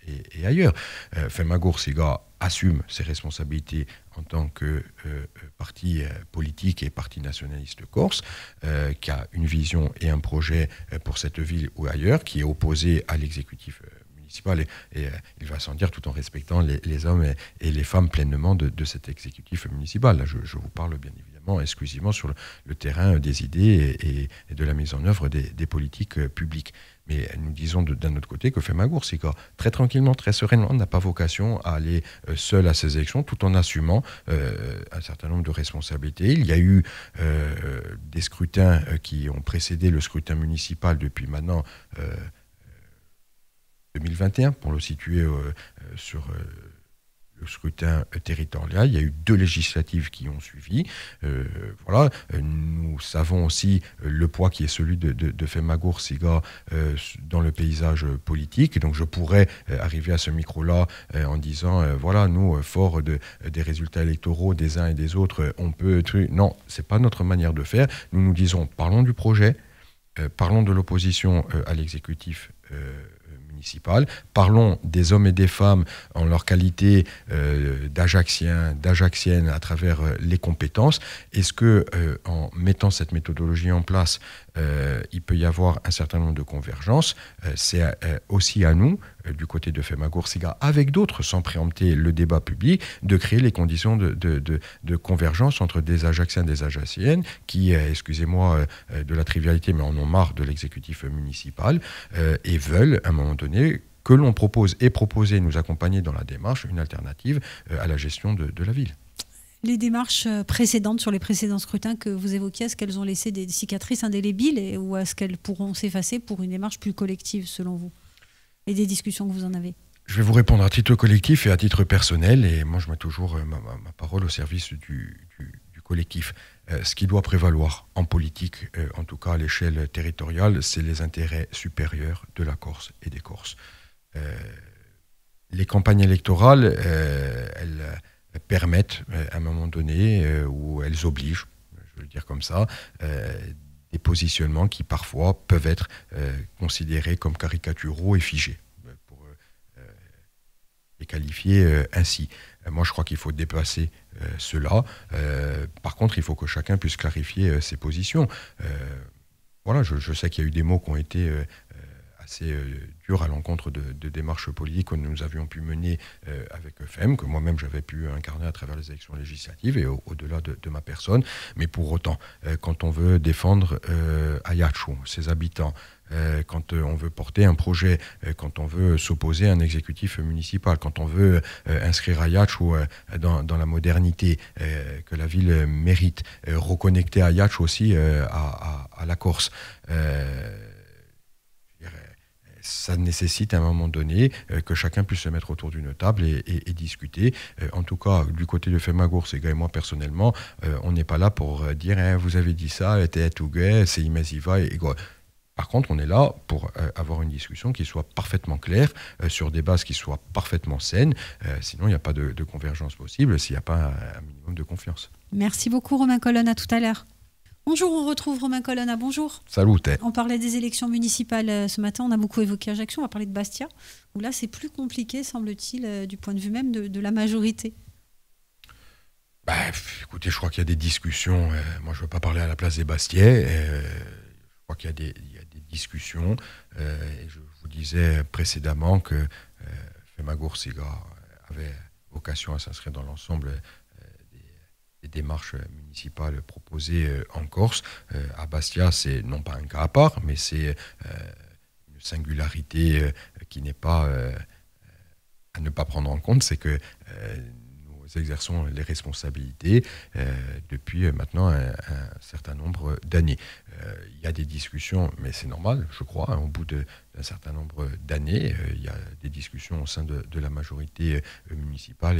et ailleurs. Femagour assume ses responsabilités en tant que parti politique et parti nationaliste corse, qui a une vision et un projet pour cette ville ou ailleurs, qui est opposé à l'exécutif municipal et il va s'en dire tout en respectant les hommes et les femmes pleinement de cet exécutif municipal. Là, je vous parle bien évidemment exclusivement sur le terrain des idées et de la mise en œuvre des politiques publiques. Mais nous disons d'un autre côté que Femagour, très tranquillement, très sereinement, n'a pas vocation à aller seul à ces élections, tout en assumant un certain nombre de responsabilités. Il y a eu des scrutins qui ont précédé le scrutin municipal depuis maintenant 2021, pour le situer sur le scrutin territorial. Il y a eu 2 législatives qui ont suivi. Voilà. Nous savons aussi le poids qui est celui de Femagour dans le paysage politique. Et donc je pourrais arriver à ce micro-là en disant, voilà, nous, forts des résultats électoraux des uns et des autres, on peut... Non, c'est pas notre manière de faire. Nous nous disons, parlons du projet, parlons de l'opposition à l'exécutif municipal. Parlons des hommes et des femmes en leur qualité d'Ajacciens, d'Ajacciennes à travers les compétences. Est-ce que en mettant cette méthodologie en place, il peut y avoir un certain nombre de convergences? C'est aussi à nous, du côté de Femagour, avec d'autres, sans préempter le débat public, de créer les conditions de convergence entre des Ajacciens et des Ajacciennes qui, excusez-moi de la trivialité, mais en ont marre de l'exécutif municipal et veulent, à un moment donné, que l'on propose et proposer, nous accompagner dans la démarche, une alternative à la gestion de la ville. Les démarches précédentes, sur les précédents scrutins que vous évoquiez, est-ce qu'elles ont laissé des cicatrices indélébiles ou est-ce qu'elles pourront s'effacer pour une démarche plus collective, selon vous, et des discussions que vous en avez? Je vais vous répondre à titre collectif et à titre personnel, et moi je mets toujours ma parole au service du collectif. Ce qui doit prévaloir en politique, en tout cas à l'échelle territoriale, c'est les intérêts supérieurs de la Corse et des Corses. Les campagnes électorales, elles permettent à un moment donné, ou elles obligent, je veux le dire comme ça, des positionnements qui parfois peuvent être considérés comme caricaturaux et figés, pour les qualifier ainsi. Moi, je crois qu'il faut dépasser cela. Par contre, il faut que chacun puisse clarifier ses positions. Voilà, je sais qu'il y a eu des mots qui ont été assez durs à l'encontre de démarches politiques que nous avions pu mener avec FEM, que moi-même j'avais pu incarner à travers les élections législatives et au-delà de ma personne. Mais pour autant, quand on veut défendre Ajaccio, ses habitants, quand on veut porter un projet, quand on veut s'opposer à un exécutif municipal, quand on veut inscrire Ajaccio dans la modernité que la ville mérite, reconnecter Ajaccio aussi à la Corse. Ça nécessite à un moment donné que chacun puisse se mettre autour d'une table et discuter. En tout cas, du côté de Femagours et moi personnellement, on n'est pas là pour dire vous avez dit ça, t'es tout gay, c'est imesiva et quoi. Par contre, on est là pour avoir une discussion qui soit parfaitement claire, sur des bases qui soient parfaitement saines. Sinon, il n'y a pas de convergence possible s'il n'y a pas un minimum de confiance. Merci beaucoup Romain Colonna, à tout à l'heure. Bonjour, on retrouve Romain Colonna, bonjour. Salut. On parlait des élections municipales ce matin, on a beaucoup évoqué Ajaccio, on va parler de Bastia, où là c'est plus compliqué, semble-t-il, du point de vue même de la majorité. Écoutez, je crois qu'il y a des discussions, moi je ne veux pas parler à la place des Bastiais, je crois qu'il y a des discussions, et je vous disais précédemment que Femagours avait vocation à s'inscrire dans l'ensemble des démarches municipales proposées en Corse. À Bastia, c'est non pas un cas à part, mais c'est une singularité qui n'est pas à ne pas prendre en compte, c'est que nous exerçons les responsabilités depuis maintenant un certain nombre d'années. Il y a des discussions, mais c'est normal, je crois, au bout d'un certain nombre d'années, il y a des discussions au sein de la majorité municipale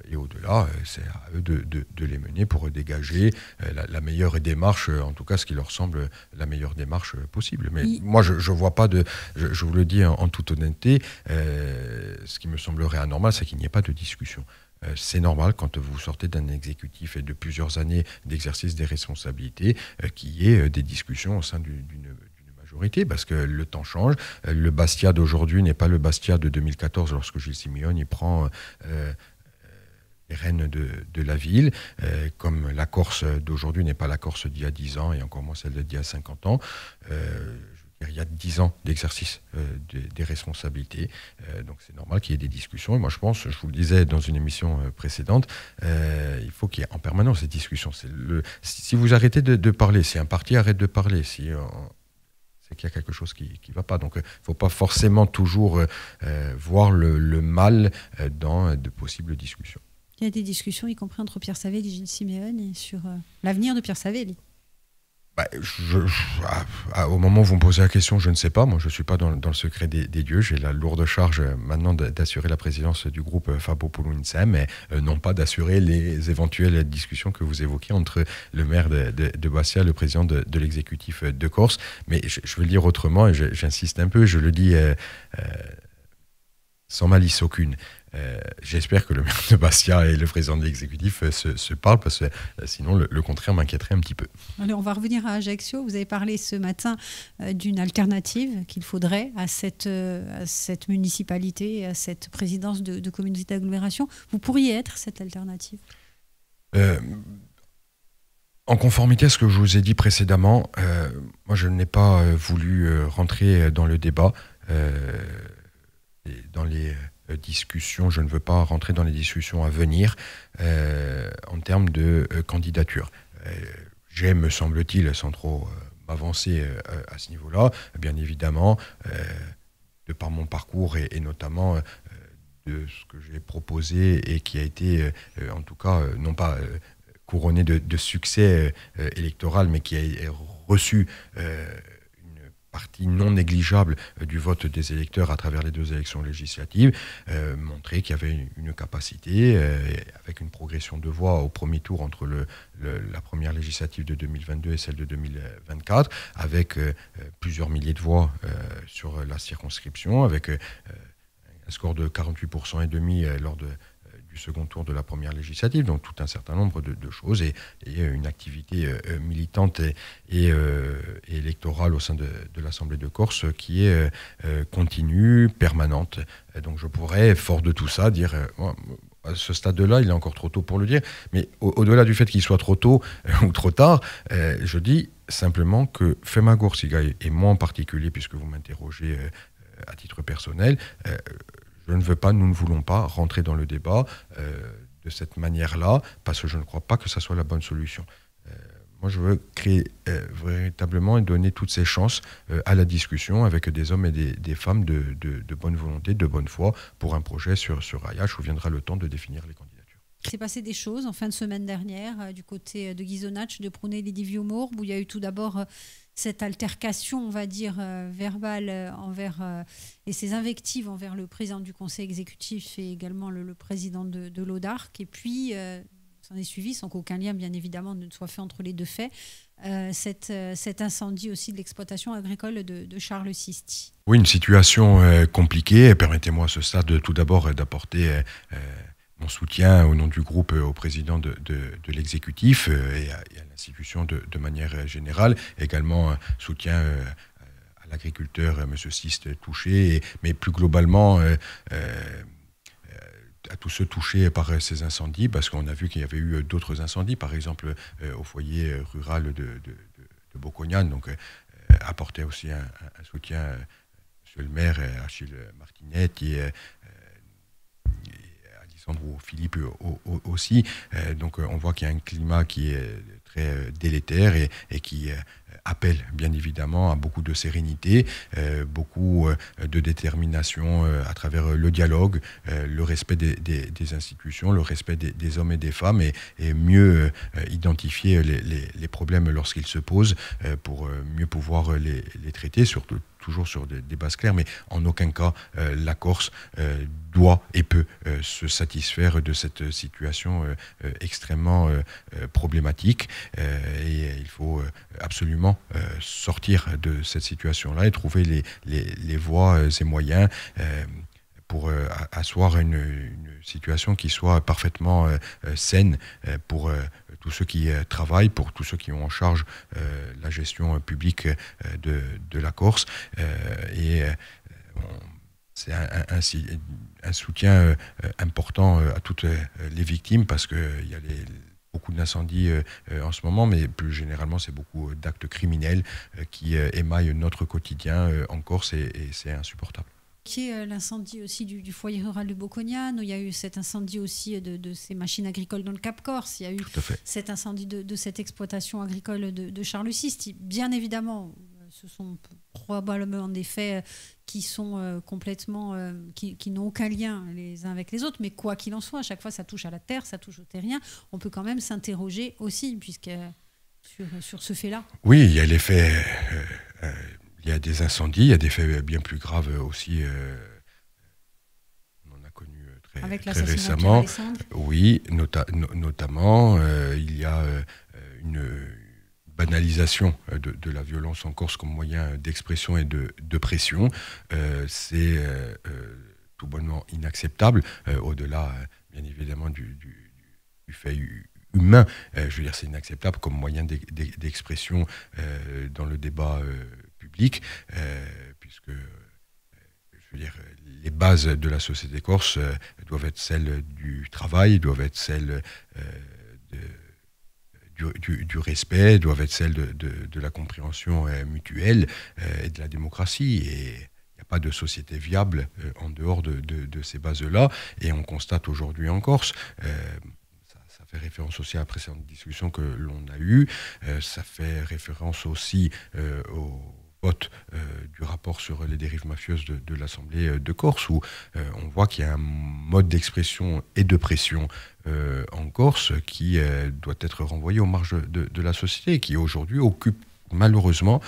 et au-delà, c'est à eux de les mener pour dégager la meilleure démarche, en tout cas ce qui leur semble la meilleure démarche possible. Mais moi, je vois pas je vous le dis en toute honnêteté, ce qui me semblerait anormal, c'est qu'il n'y ait pas de discussion. C'est normal quand vous sortez d'un exécutif et de plusieurs années d'exercice des responsabilités qu'il y ait des discussions au sein d'une majorité, parce que le temps change. Le Bastia d'aujourd'hui n'est pas le Bastia de 2014 lorsque Gilles Simeone prend les rênes de la ville, comme la Corse d'aujourd'hui n'est pas la Corse d'il y a 10 ans et encore moins celle d'il y a 50 ans. Il y a 10 ans d'exercice des responsabilités, donc c'est normal qu'il y ait des discussions. Et moi je pense, je vous le disais dans une émission précédente, il faut qu'il y ait en permanence des discussions. Si vous arrêtez de parler, si un parti arrête de parler, c'est qu'il y a quelque chose qui ne va pas. Donc il ne faut pas forcément toujours voir le mal dans de possibles discussions. Il y a des discussions, y compris entre Pierre Savelli et Gilles Simeone, sur l'avenir de Pierre Savelli. Au moment où vous me posez la question, je ne sais pas. Moi, je ne suis pas dans le secret des dieux. J'ai la lourde charge maintenant d'assurer la présidence du groupe Fapopoulou Insem, mais non pas d'assurer les éventuelles discussions que vous évoquez entre le maire de Bastia et le président de l'exécutif de Corse. Mais je vais le dire autrement, et j'insiste un peu, je le dis sans malice aucune. J'espère que le maire de Bastia et le président de l'exécutif se parlent, parce que sinon le contraire m'inquiéterait un petit peu. Allez, on va revenir à Ajaccio. Vous avez parlé ce matin d'une alternative qu'il faudrait à cette municipalité, à cette présidence de communauté d'agglomération. Vous pourriez être cette alternative ? En conformité à ce que je vous ai dit précédemment, moi je n'ai pas voulu rentrer dans le débat, dans les discussions, je ne veux pas rentrer dans les discussions à venir en termes de candidature. J'ai, me semble-t-il, sans trop m'avancer à ce niveau-là, bien évidemment, de par mon parcours et notamment de ce que j'ai proposé et qui a été, en tout cas, non pas couronné de succès électoral, mais qui a reçu une partie non négligeable du vote des électeurs à travers les 2 élections législatives, montrait qu'il y avait une capacité, avec une progression de voix au premier tour entre la première législative de 2022 et celle de 2024, avec plusieurs milliers de voix sur la circonscription, avec un score de 48% et demi lors du second tour de la première législative, donc tout un certain nombre de choses et une activité militante et électorale au sein de l'Assemblée de Corse qui est continue, permanente. Et donc je pourrais, fort de tout ça, dire... à ce stade-là, il est encore trop tôt pour le dire, mais au-delà du fait qu'il soit trop tôt ou trop tard, je dis simplement que Fema Gorsigaye, et moi en particulier, puisque vous m'interrogez à titre personnel, je ne veux pas, nous ne voulons pas rentrer dans le débat de cette manière-là, parce que je ne crois pas que ça soit la bonne solution. Moi, je veux créer véritablement et donner toutes ces chances à la discussion avec des hommes et des femmes de bonne volonté, de bonne foi, pour un projet sur Ayache où viendra le temps de définir les candidatures. Il s'est passé des choses en fin de semaine dernière du côté de Ghisonaccia, de Prunelli-di-Viumorbe, où il y a eu tout d'abord cette altercation, on va dire, verbale et ces invectives envers le président du conseil exécutif et également le président de l'ODARC. Et puis, s'en est suivi, sans qu'aucun lien, bien évidemment, ne soit fait entre les deux faits, cet incendie aussi de l'exploitation agricole de Charles Sisti. Oui, une situation compliquée. Permettez-moi à ce stade tout d'abord d'apporter... mon soutien au nom du groupe au président de l'exécutif et à l'institution de manière générale. Également soutien à l'agriculteur M. Sist touché, mais plus globalement à tous ceux touchés par ces incendies, parce qu'on a vu qu'il y avait eu d'autres incendies, par exemple au foyer rural de Bocognan. Donc apporter aussi un soutien à M. le maire, Achille Martinetti, Alessandro Philippe aussi. Donc on voit qu'il y a un climat qui est très délétère et qui appelle bien évidemment à beaucoup de sérénité, beaucoup de détermination à travers le dialogue, le respect des institutions, le respect des hommes et des femmes et mieux identifier les problèmes lorsqu'ils se posent pour mieux pouvoir les traiter, surtout toujours sur des bases claires, mais en aucun cas la Corse doit et peut se satisfaire de cette situation extrêmement problématique. Et il faut absolument sortir de cette situation-là et trouver les voies et moyens pour asseoir une situation qui soit parfaitement saine pour tous ceux qui travaillent, pour tous ceux qui ont en charge la gestion publique de la Corse. C'est un soutien important à toutes les victimes parce qu'il y a beaucoup d'incendies en ce moment, mais plus généralement, c'est beaucoup d'actes criminels qui émaillent notre quotidien en Corse et c'est insupportable. Qui est l'incendie aussi du foyer rural de Bocognan, où il y a eu cet incendie aussi de ces machines agricoles dans le Cap Corse, il y a eu cet incendie de cette exploitation agricole de Charles Sisti. Bien évidemment, ce sont probablement des faits qui sont complètement, qui n'ont aucun lien les uns avec les autres, mais quoi qu'il en soit, à chaque fois ça touche à la terre, ça touche aux terriens, on peut quand même s'interroger aussi, puisque sur ce fait-là. Oui, il y a les faits... il y a des incendies, il y a des faits bien plus graves aussi. On en a connu très récemment. Oui, notamment, il y a une banalisation de la violence en Corse comme moyen d'expression et de pression. C'est tout bonnement inacceptable, au-delà, bien évidemment, du fait humain. Je veux dire, c'est inacceptable comme moyen d'expression dans le débat public, puisque je veux dire, les bases de la société corse doivent être celles du travail, doivent être celles du respect, doivent être celles de la compréhension mutuelle et de la démocratie. Et il n'y a pas de société viable en dehors de ces bases-là. Et on constate aujourd'hui en Corse... Ça fait référence aussi à la précédente discussion que l'on a eue. Ça fait référence aussi au vote du rapport sur les dérives mafieuses de l'Assemblée de Corse, où on voit qu'il y a un mode d'expression et de pression en Corse qui doit être renvoyé aux marges de la société, qui aujourd'hui occupe malheureusement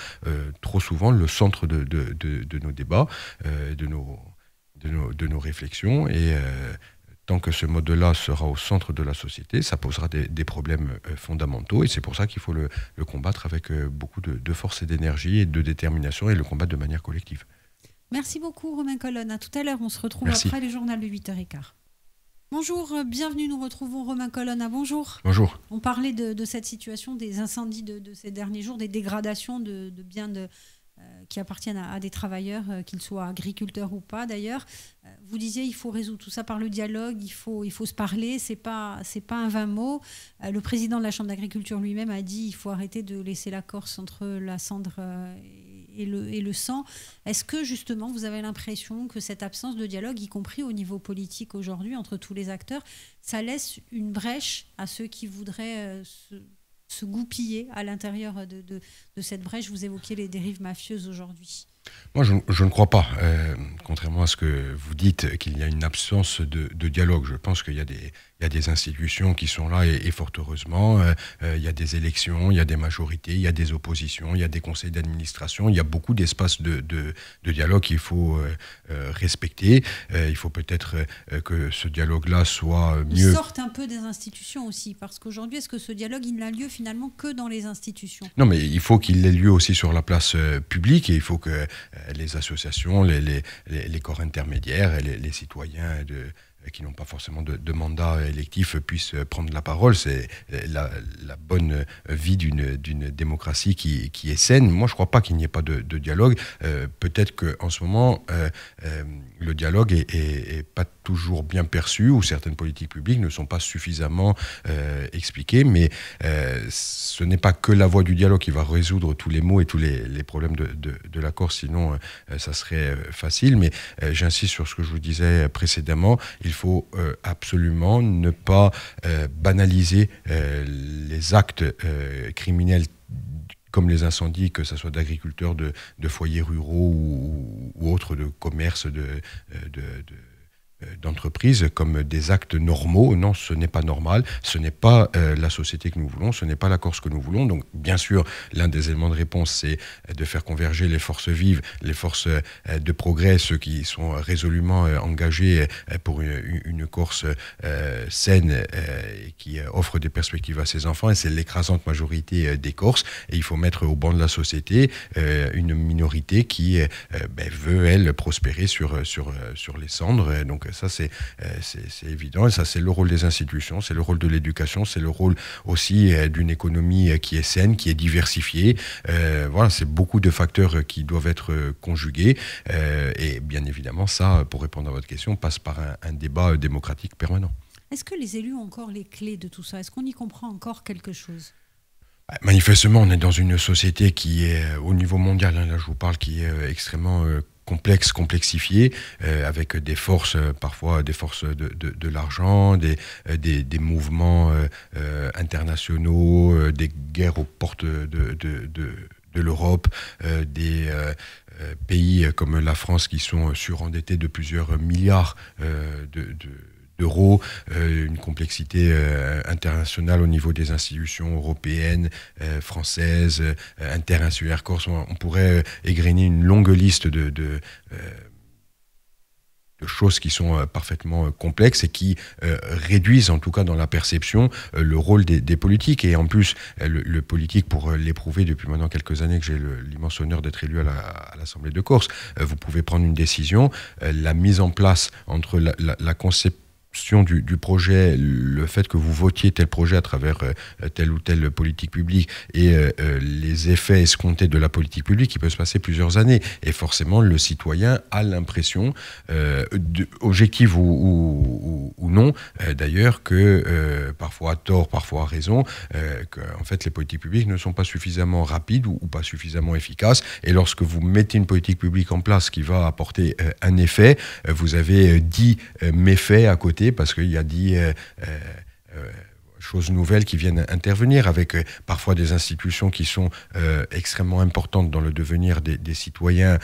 trop souvent le centre de nos débats, de nos réflexions. Et tant que ce mode-là sera au centre de la société, ça posera des problèmes fondamentaux. Et c'est pour ça qu'il faut le combattre avec beaucoup de force et d'énergie et de détermination, et le combattre de manière collective. Merci beaucoup Romain Colonne. À tout à l'heure, on se retrouve Merci. après le journal de 8h15. Bonjour, bienvenue, nous retrouvons Romain Colonne. Bonjour. Bonjour. On parlait de cette situation, des incendies de ces derniers jours, des dégradations de biens qui appartiennent à des travailleurs, qu'ils soient agriculteurs ou pas d'ailleurs. Vous disiez il faut résoudre tout ça par le dialogue, il faut se parler, c'est pas un vain mot. Le président de la Chambre d'agriculture lui-même a dit il faut arrêter de laisser la Corse entre la cendre et le sang. Est-ce que justement vous avez l'impression que cette absence de dialogue, y compris au niveau politique aujourd'hui entre tous les acteurs, ça laisse une brèche à ceux qui voudraient se goupiller à l'intérieur de cette brèche? Vous évoquiez les dérives mafieuses aujourd'hui. Moi, je ne crois pas, contrairement à ce que vous dites, qu'il y a une absence de dialogue. Je pense qu'il y a des institutions qui sont là, et fort heureusement. Il y a des élections, il y a des majorités, il y a des oppositions, il y a des conseils d'administration. Il y a beaucoup d'espaces de dialogue qu'il faut respecter. Il faut peut-être que ce dialogue-là soit mieux... Ils sortent un peu des institutions aussi, parce qu'aujourd'hui, est-ce que ce dialogue, il n'a lieu finalement que dans les institutions? Non, mais il faut qu'il ait lieu aussi sur la place publique, et il faut que les associations, les corps intermédiaires et les citoyens qui n'ont pas forcément de mandat électif puissent prendre la parole. C'est la bonne vie d'une démocratie qui est saine. Moi, je ne crois pas qu'il n'y ait pas de dialogue. Peut-être qu'en ce moment, le dialogue est pas toujours bien perçu, ou certaines politiques publiques ne sont pas suffisamment expliquées, mais ce n'est pas que la voie du dialogue qui va résoudre tous les maux et tous les problèmes de la Corse, sinon ça serait facile. Mais j'insiste sur ce que je vous disais précédemment, il faut absolument ne pas banaliser les actes criminels comme les incendies, que ce soit d'agriculteurs, de foyers ruraux ou autres, de commerces, d'entreprises, comme des actes normaux. Non, ce n'est pas normal, ce n'est pas la société que nous voulons, ce n'est pas la Corse que nous voulons. Donc bien sûr, l'un des éléments de réponse, c'est de faire converger les forces vives, les forces de progrès, ceux qui sont résolument engagés pour une Corse saine et qui offre des perspectives à ses enfants, et c'est l'écrasante majorité des Corses. Et il faut mettre au banc de la société une minorité qui veut, elle, prospérer sur les cendres. Donc ça, c'est évident, et ça, c'est le rôle des institutions, c'est le rôle de l'éducation, c'est le rôle aussi d'une économie qui est saine, qui est diversifiée. Voilà, c'est beaucoup de facteurs qui doivent être conjugués, et bien évidemment, ça, pour répondre à votre question, passe par un débat démocratique permanent. Est-ce que les élus ont encore les clés de tout ça? Est-ce qu'on y comprend encore quelque chose? Manifestement, on est dans une société qui est, au niveau mondial, là je vous parle, qui est extrêmement complexifié, avec des forces, parfois des forces de l'argent, des mouvements internationaux, des guerres aux portes de l'Europe, des pays comme la France qui sont surendettés de plusieurs milliards d'euros, une complexité internationale au niveau des institutions européennes, françaises, interinsulaires corse. On pourrait égrener une longue liste de choses qui sont parfaitement complexes et qui réduisent, en tout cas dans la perception, le rôle des politiques. Et en plus, le politique, pour l'éprouver depuis maintenant quelques années que j'ai l'immense honneur d'être élu à l'Assemblée de Corse, vous pouvez prendre une décision, la mise en place entre la conception du projet, le fait que vous votiez tel projet à travers telle ou telle politique publique, et les effets escomptés de la politique publique, il peut se passer plusieurs années. Et forcément, le citoyen a l'impression, objective ou non, d'ailleurs, que parfois à tort, parfois à raison, que en fait, les politiques publiques ne sont pas suffisamment rapides ou pas suffisamment efficaces. Et lorsque vous mettez une politique publique en place qui va apporter un effet, vous avez 10 méfaits à côté, parce qu'il y a 10 choses nouvelles qui viennent intervenir, avec parfois des institutions qui sont extrêmement importantes dans le devenir des citoyens.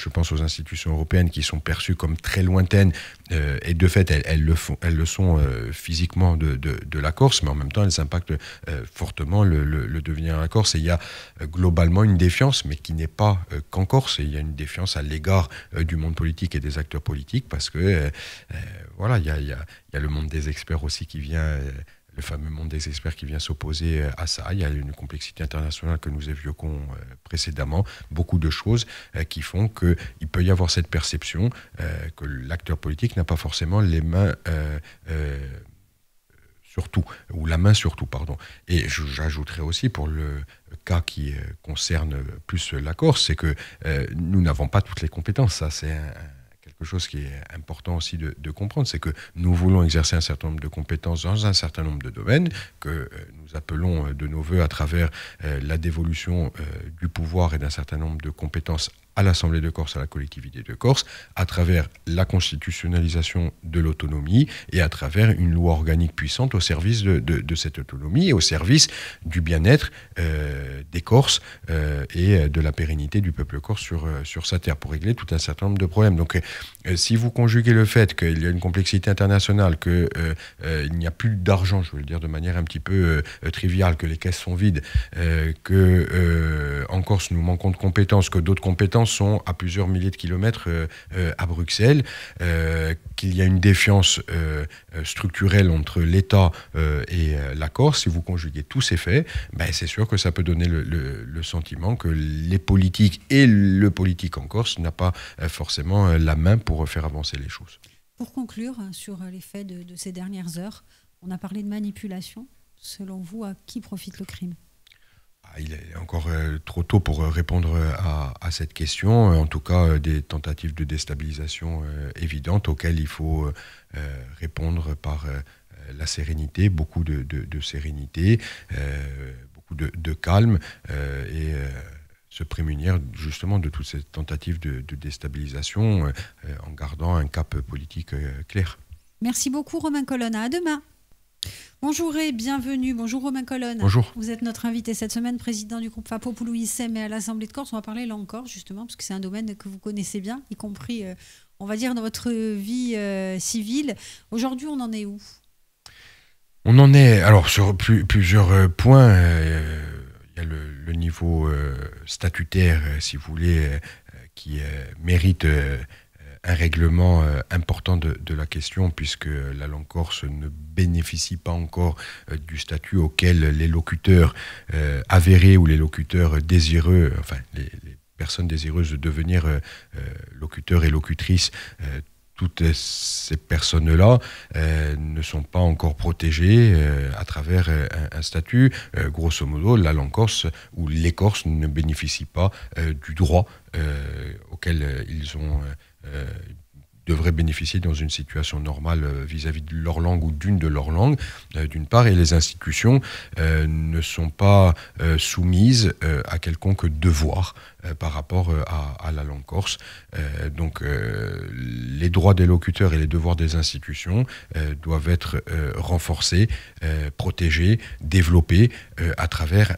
je pense aux institutions européennes qui sont perçues comme très lointaines, et de fait, elles le sont physiquement de la Corse, mais en même temps, elles impactent fortement le devenir de la Corse. Et il y a globalement une défiance, mais qui n'est pas qu'en Corse. Et il y a une défiance à l'égard du monde politique et des acteurs politiques, parce que voilà, il y a le monde des experts aussi qui vient... le fameux monde des experts qui vient s'opposer à ça. Il y a une complexité internationale que nous évoquons précédemment, beaucoup de choses qui font qu'il peut y avoir cette perception que l'acteur politique n'a pas forcément les mains surtout, ou la main surtout, pardon. Et j'ajouterais aussi pour le cas qui concerne plus la Corse, c'est que nous n'avons pas toutes les compétences. Ça, c'est quelque chose qui est important aussi de comprendre, c'est que nous voulons exercer un certain nombre de compétences dans un certain nombre de domaines que nous appelons de nos voeux à travers la dévolution du pouvoir et d'un certain nombre de compétences à l'Assemblée de Corse, à la collectivité de Corse, à travers la constitutionnalisation de l'autonomie et à travers une loi organique puissante au service de cette autonomie et au service du bien-être des Corses et de la pérennité du peuple corse sur sa terre, pour régler tout un certain nombre de problèmes. Donc si vous conjuguez le fait qu'il y a une complexité internationale, qu'il n'y a plus d'argent, je veux le dire de manière un petit peu triviale, que les caisses sont vides, qu'en Corse nous manquons de compétences, que d'autres compétences sont à plusieurs milliers de kilomètres à Bruxelles, qu'il y a une défiance structurelle entre l'État et la Corse. Si vous conjuguez tous ces faits, ben c'est sûr que ça peut donner le sentiment que les politiques et le politique en Corse n'a pas forcément la main pour faire avancer les choses. Pour conclure sur les faits de ces dernières heures, on a parlé de manipulation. Selon vous, à qui profite le crime ? Il est encore trop tôt pour répondre à cette question. En tout cas, des tentatives de déstabilisation évidentes auxquelles il faut répondre par la sérénité, beaucoup de sérénité, beaucoup de calme et se prémunir justement de toutes ces tentatives de déstabilisation en gardant un cap politique clair. Merci beaucoup Romain Colonna. À demain. Bonjour et bienvenue. Bonjour Romain Colonna. Bonjour. Vous êtes notre invité cette semaine, président du groupe Fapopoulou-ICEM et à l'Assemblée de Corse. On va parler là encore justement, parce que c'est un domaine que vous connaissez bien, y compris, on va dire, dans votre vie civile. Aujourd'hui, on en est où ? On en est, alors, sur plusieurs points. Il y a le niveau statutaire, si vous voulez, qui mérite un règlement important de la question, puisque la langue corse ne bénéficie pas encore du statut auquel les locuteurs avérés ou les locuteurs désireux, enfin les personnes désireuses de devenir locuteurs et locutrices, toutes ces personnes-là ne sont pas encore protégées à travers un statut. Grosso modo, la langue corse ou les Corses ne bénéficient pas du droit auquel ils ont devraient bénéficier dans une situation normale vis-à-vis de leur langue ou d'une de leurs langues, d'une part, et les institutions ne sont pas soumises à quelconque devoir par rapport à la langue corse. Donc les droits des locuteurs et les devoirs des institutions doivent être renforcés, protégés, développés à travers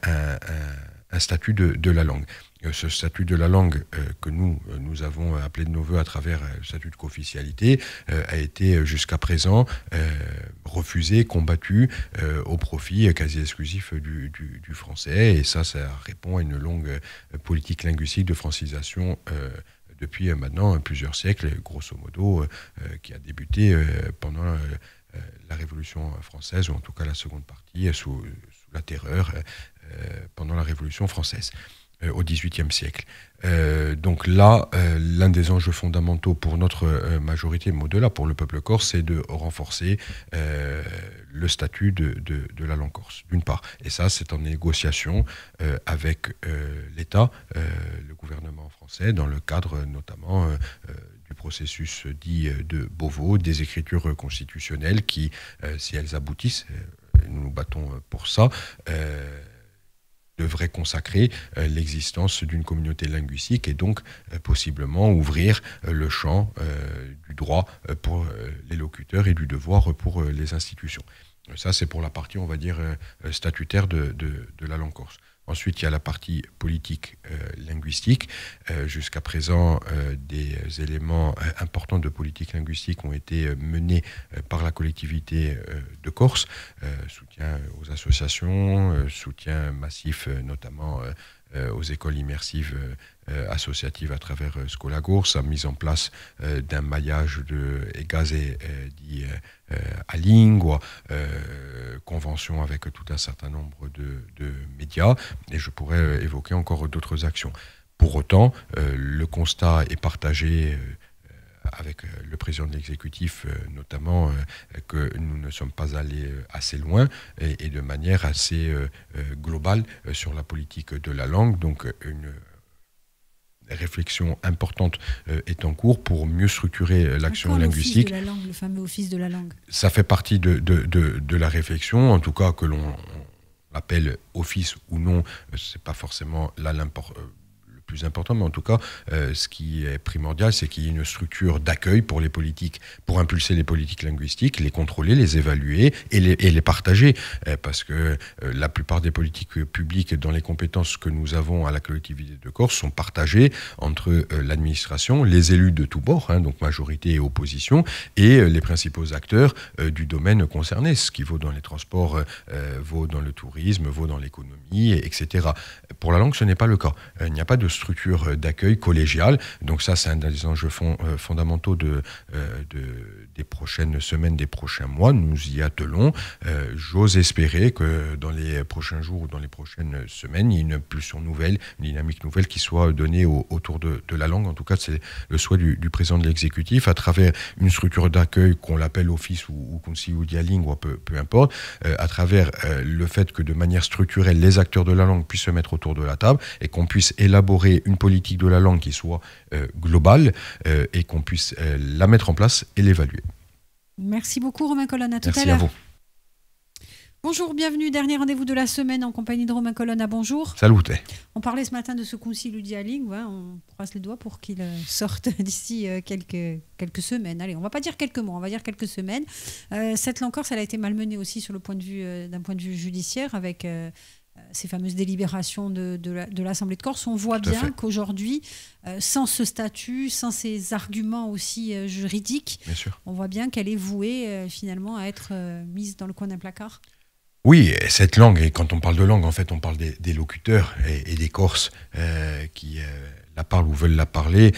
un statut de la langue. Ce statut de la langue que nous avons appelé de nos voeux à travers le statut de co-officialité a été jusqu'à présent refusé, combattu au profit quasi exclusif du français. Et ça répond à une longue politique linguistique de francisation depuis maintenant plusieurs siècles, grosso modo, qui a débuté pendant la Révolution française, ou en tout cas la seconde partie, sous la Terreur, pendant la Révolution française. Au XVIIIe siècle. Donc là, l'un des enjeux fondamentaux pour notre majorité, mais au-delà pour le peuple corse, c'est de renforcer le statut de la langue corse, d'une part. Et ça, c'est en négociation avec l'État, le gouvernement français, dans le cadre notamment du processus dit de Beauvau, des écritures constitutionnelles qui, si elles aboutissent, nous nous battons pour ça, devrait consacrer l'existence d'une communauté linguistique et donc possiblement ouvrir le champ du droit pour les locuteurs et du devoir pour les institutions. Ça, c'est pour la partie, on va dire, statutaire de la langue corse. Ensuite, il y a la partie politique linguistique. Jusqu'à présent, des éléments importants de politique linguistique ont été menés par la collectivité de Corse. Soutien aux associations, soutien massif notamment aux écoles immersives associatives à travers Scolagours, la mise en place d'un maillage de EGAS dit à lingua, convention avec tout un certain nombre de médias, et je pourrais évoquer encore d'autres actions. Pour autant, le constat est partagé avec le président de l'exécutif, notamment, que nous ne sommes pas allés assez loin et de manière assez globale sur la politique de la langue. Donc, une réflexion importante est en cours pour mieux structurer l'action linguistique. L'office de la langue, le fameux office de la langue. Ça fait partie de la réflexion, en tout cas que l'on appelle office ou non, c'est pas forcément là plus important, mais en tout cas, ce qui est primordial, c'est qu'il y ait une structure d'accueil pour les politiques, pour impulser les politiques linguistiques, les contrôler, les évaluer et les partager. Parce que la plupart des politiques publiques dans les compétences que nous avons à la collectivité de Corse sont partagées entre l'administration, les élus de tous bords, donc majorité et opposition, et les principaux acteurs du domaine concerné. Ce qui vaut dans les transports, vaut dans le tourisme, vaut dans l'économie, etc. Pour la langue, ce n'est pas le cas. Il n'y a pas de structure d'accueil collégiale. Donc ça, c'est un des enjeux fondamentaux des prochaines semaines, des prochains mois. Nous y attelons. J'ose espérer que dans les prochains jours ou dans les prochaines semaines, il y ait une pulsion nouvelle, une dynamique nouvelle qui soit donnée autour de la langue. En tout cas, c'est le souhait du président de l'exécutif, à travers une structure d'accueil qu'on l'appelle office ou Consiglio di Lingua, peu importe, à travers le fait que de manière structurelle, les acteurs de la langue puissent se mettre autour de la table et qu'on puisse élaborer une politique de la langue qui soit globale et qu'on puisse la mettre en place et l'évaluer. Merci beaucoup Romain Colonna. À tout à l'heure. Merci à vous. Bonjour, bienvenue. Dernier rendez-vous de la semaine en compagnie de Romain Colonna. Bonjour. Salute. On parlait ce matin de ce Consiglio di Lingua. On croise les doigts pour qu'il sorte d'ici quelques semaines. Allez, on ne va pas dire quelques mois, on va dire quelques semaines. Cette langue corse, elle a été malmenée aussi sur le point de vue, d'un point de vue judiciaire avec ces fameuses délibérations de l'Assemblée de Corse. On voit bien qu'aujourd'hui, sans ce statut, sans ces arguments aussi juridiques, on voit bien qu'elle est vouée finalement à être mise dans le coin d'un placard. Oui, cette langue, et quand on parle de langue, en fait, on parle des locuteurs et des Corses qui la parlent ou veulent la parler,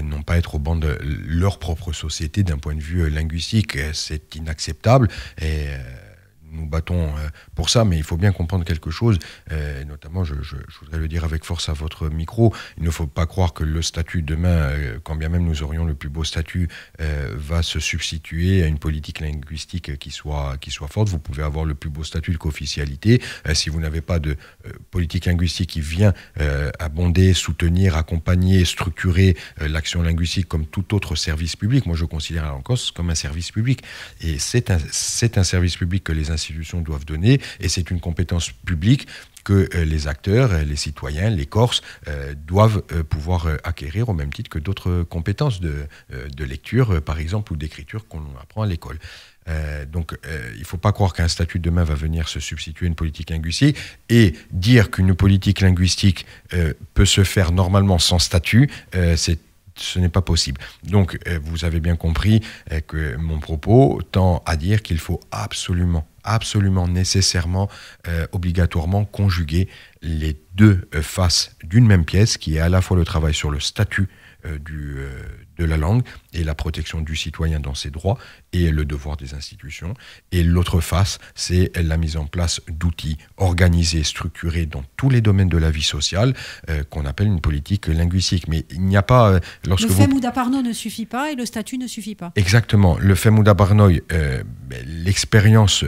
non pas être au banc de leur propre société d'un point de vue linguistique. C'est inacceptable et nous battons pour ça, mais il faut bien comprendre quelque chose, notamment je voudrais le dire avec force à votre micro, il ne faut pas croire que le statut demain, quand bien même nous aurions le plus beau statut, va se substituer à une politique linguistique qui soit forte. Vous pouvez avoir le plus beau statut de co-officialité, si vous n'avez pas de politique linguistique qui vient abonder, soutenir, accompagner, structurer l'action linguistique comme tout autre service public. Moi je considère la langue corse comme un service public, et c'est un service public que les institutions doivent donner, et c'est une compétence publique que les acteurs, les citoyens, les Corses doivent pouvoir acquérir au même titre que d'autres compétences de lecture, par exemple, ou d'écriture qu'on apprend à l'école. Donc il ne faut pas croire qu'un statut de demain va venir se substituer à une politique linguistique, et dire qu'une politique linguistique peut se faire normalement sans statut, ce n'est pas possible. Donc, vous avez bien compris que mon propos tend à dire qu'il faut absolument, nécessairement, obligatoirement conjuguer les deux faces d'une même pièce, qui est à la fois le travail sur le statut de la langue et la protection du citoyen dans ses droits et le devoir des institutions. Et l'autre face, c'est la mise en place d'outils organisés, structurés dans tous les domaines de la vie sociale, qu'on appelle une politique linguistique. Mais il n'y a pas... le FEMUDA Parno ne suffit pas et le statut ne suffit pas. Exactement. Le FEMUDA Parno, l'expérience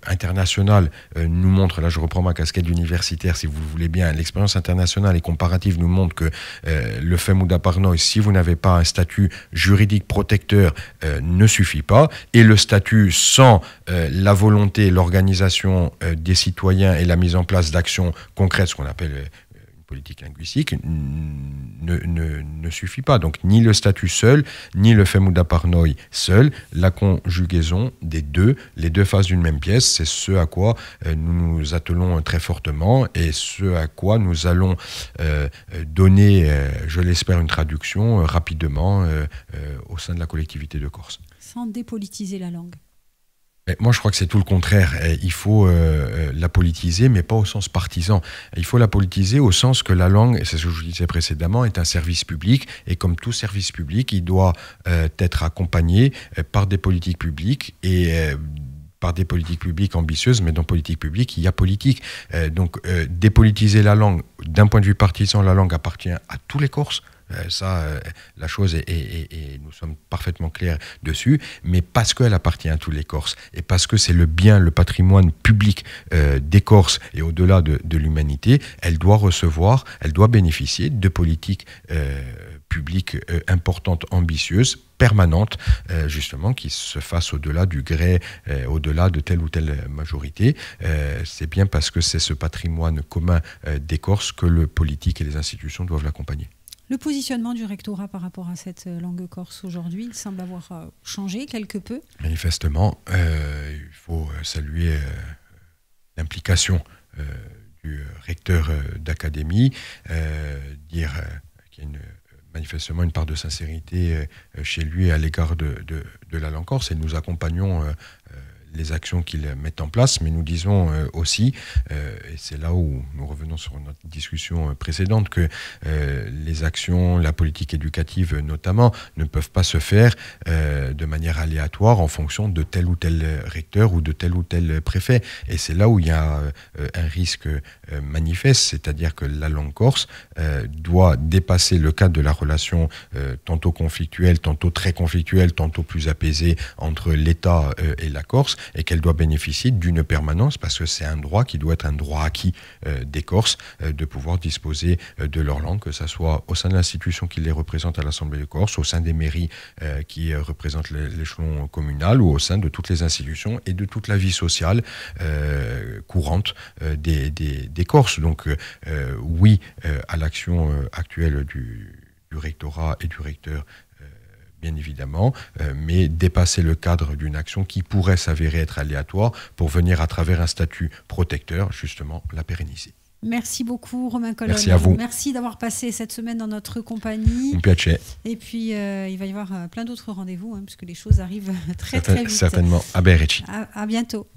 internationale nous montre, là je reprends ma casquette universitaire si vous le voulez bien, l'expérience internationale et comparative nous montre que le FEMUDA Parno, si vous n'avez pas un statut juridique protecteur, ne suffit pas, et le statut sans la volonté, l'organisation des citoyens et la mise en place d'actions concrètes, ce qu'on appelle une politique linguistique ne suffit pas. Donc ni le statut seul, ni le femouda parnoi seul, la conjugaison des deux, les deux faces d'une même pièce, c'est ce à quoi nous nous attelons très fortement et ce à quoi nous allons donner, je l'espère, une traduction rapidement au sein de la collectivité de Corse. Sans dépolitiser la langue. Mais moi, je crois que c'est tout le contraire. Il faut la politiser, mais pas au sens partisan. Il faut la politiser au sens que la langue, et c'est ce que je disais précédemment, est un service public. Et comme tout service public, il doit être accompagné par des politiques publiques et par des politiques publiques ambitieuses, mais dans politique publique, il y a politique. Donc, dépolitiser la langue, d'un point de vue partisan, la langue appartient à tous les Corses. La chose est nous sommes parfaitement clairs dessus, mais parce qu'elle appartient à tous les Corses et parce que c'est le bien, le patrimoine public des Corses et au-delà de l'humanité, elle doit recevoir, elle doit bénéficier de politiques publiques importantes, ambitieuses, permanentes, justement, qui se fassent au-delà du gré, au-delà de telle ou telle majorité. C'est bien parce que c'est ce patrimoine commun des Corses que le politique et les institutions doivent l'accompagner. Le positionnement du rectorat par rapport à cette langue corse aujourd'hui, il semble avoir changé quelque peu. Manifestement, il faut saluer l'implication du recteur d'académie, dire qu'il y a manifestement une part de sincérité chez lui à l'égard de la langue corse, et nous accompagnons les actions qu'il met en place, mais nous disons aussi, et c'est là où nous revenons sur notre discussion précédente, que les actions, la politique éducative notamment, ne peuvent pas se faire de manière aléatoire en fonction de tel ou tel recteur ou de tel ou tel préfet. Et c'est là où il y a un risque manifeste, c'est-à-dire que la langue corse doit dépasser le cadre de la relation tantôt conflictuelle, tantôt très conflictuelle, tantôt plus apaisée entre l'État et la Corse, et qu'elle doit bénéficier d'une permanence, parce que c'est un droit qui doit être un droit acquis des Corses, de pouvoir disposer de leur langue, que ce soit au sein de l'institution qui les représente à l'Assemblée de Corse, au sein des mairies qui représentent l'échelon communal, ou au sein de toutes les institutions et de toute la vie sociale courante des Corses. Donc oui à l'action actuelle du rectorat et du recteur, bien évidemment, mais dépasser le cadre d'une action qui pourrait s'avérer être aléatoire pour venir à travers un statut protecteur, justement, la pérenniser. Merci beaucoup, Romain Colonne. Merci à vous. Merci d'avoir passé cette semaine dans notre compagnie. Un piacere. Et puis, il va y avoir plein d'autres rendez-vous, parce que les choses arrivent très vite. Certainement. À Bereci. À bientôt.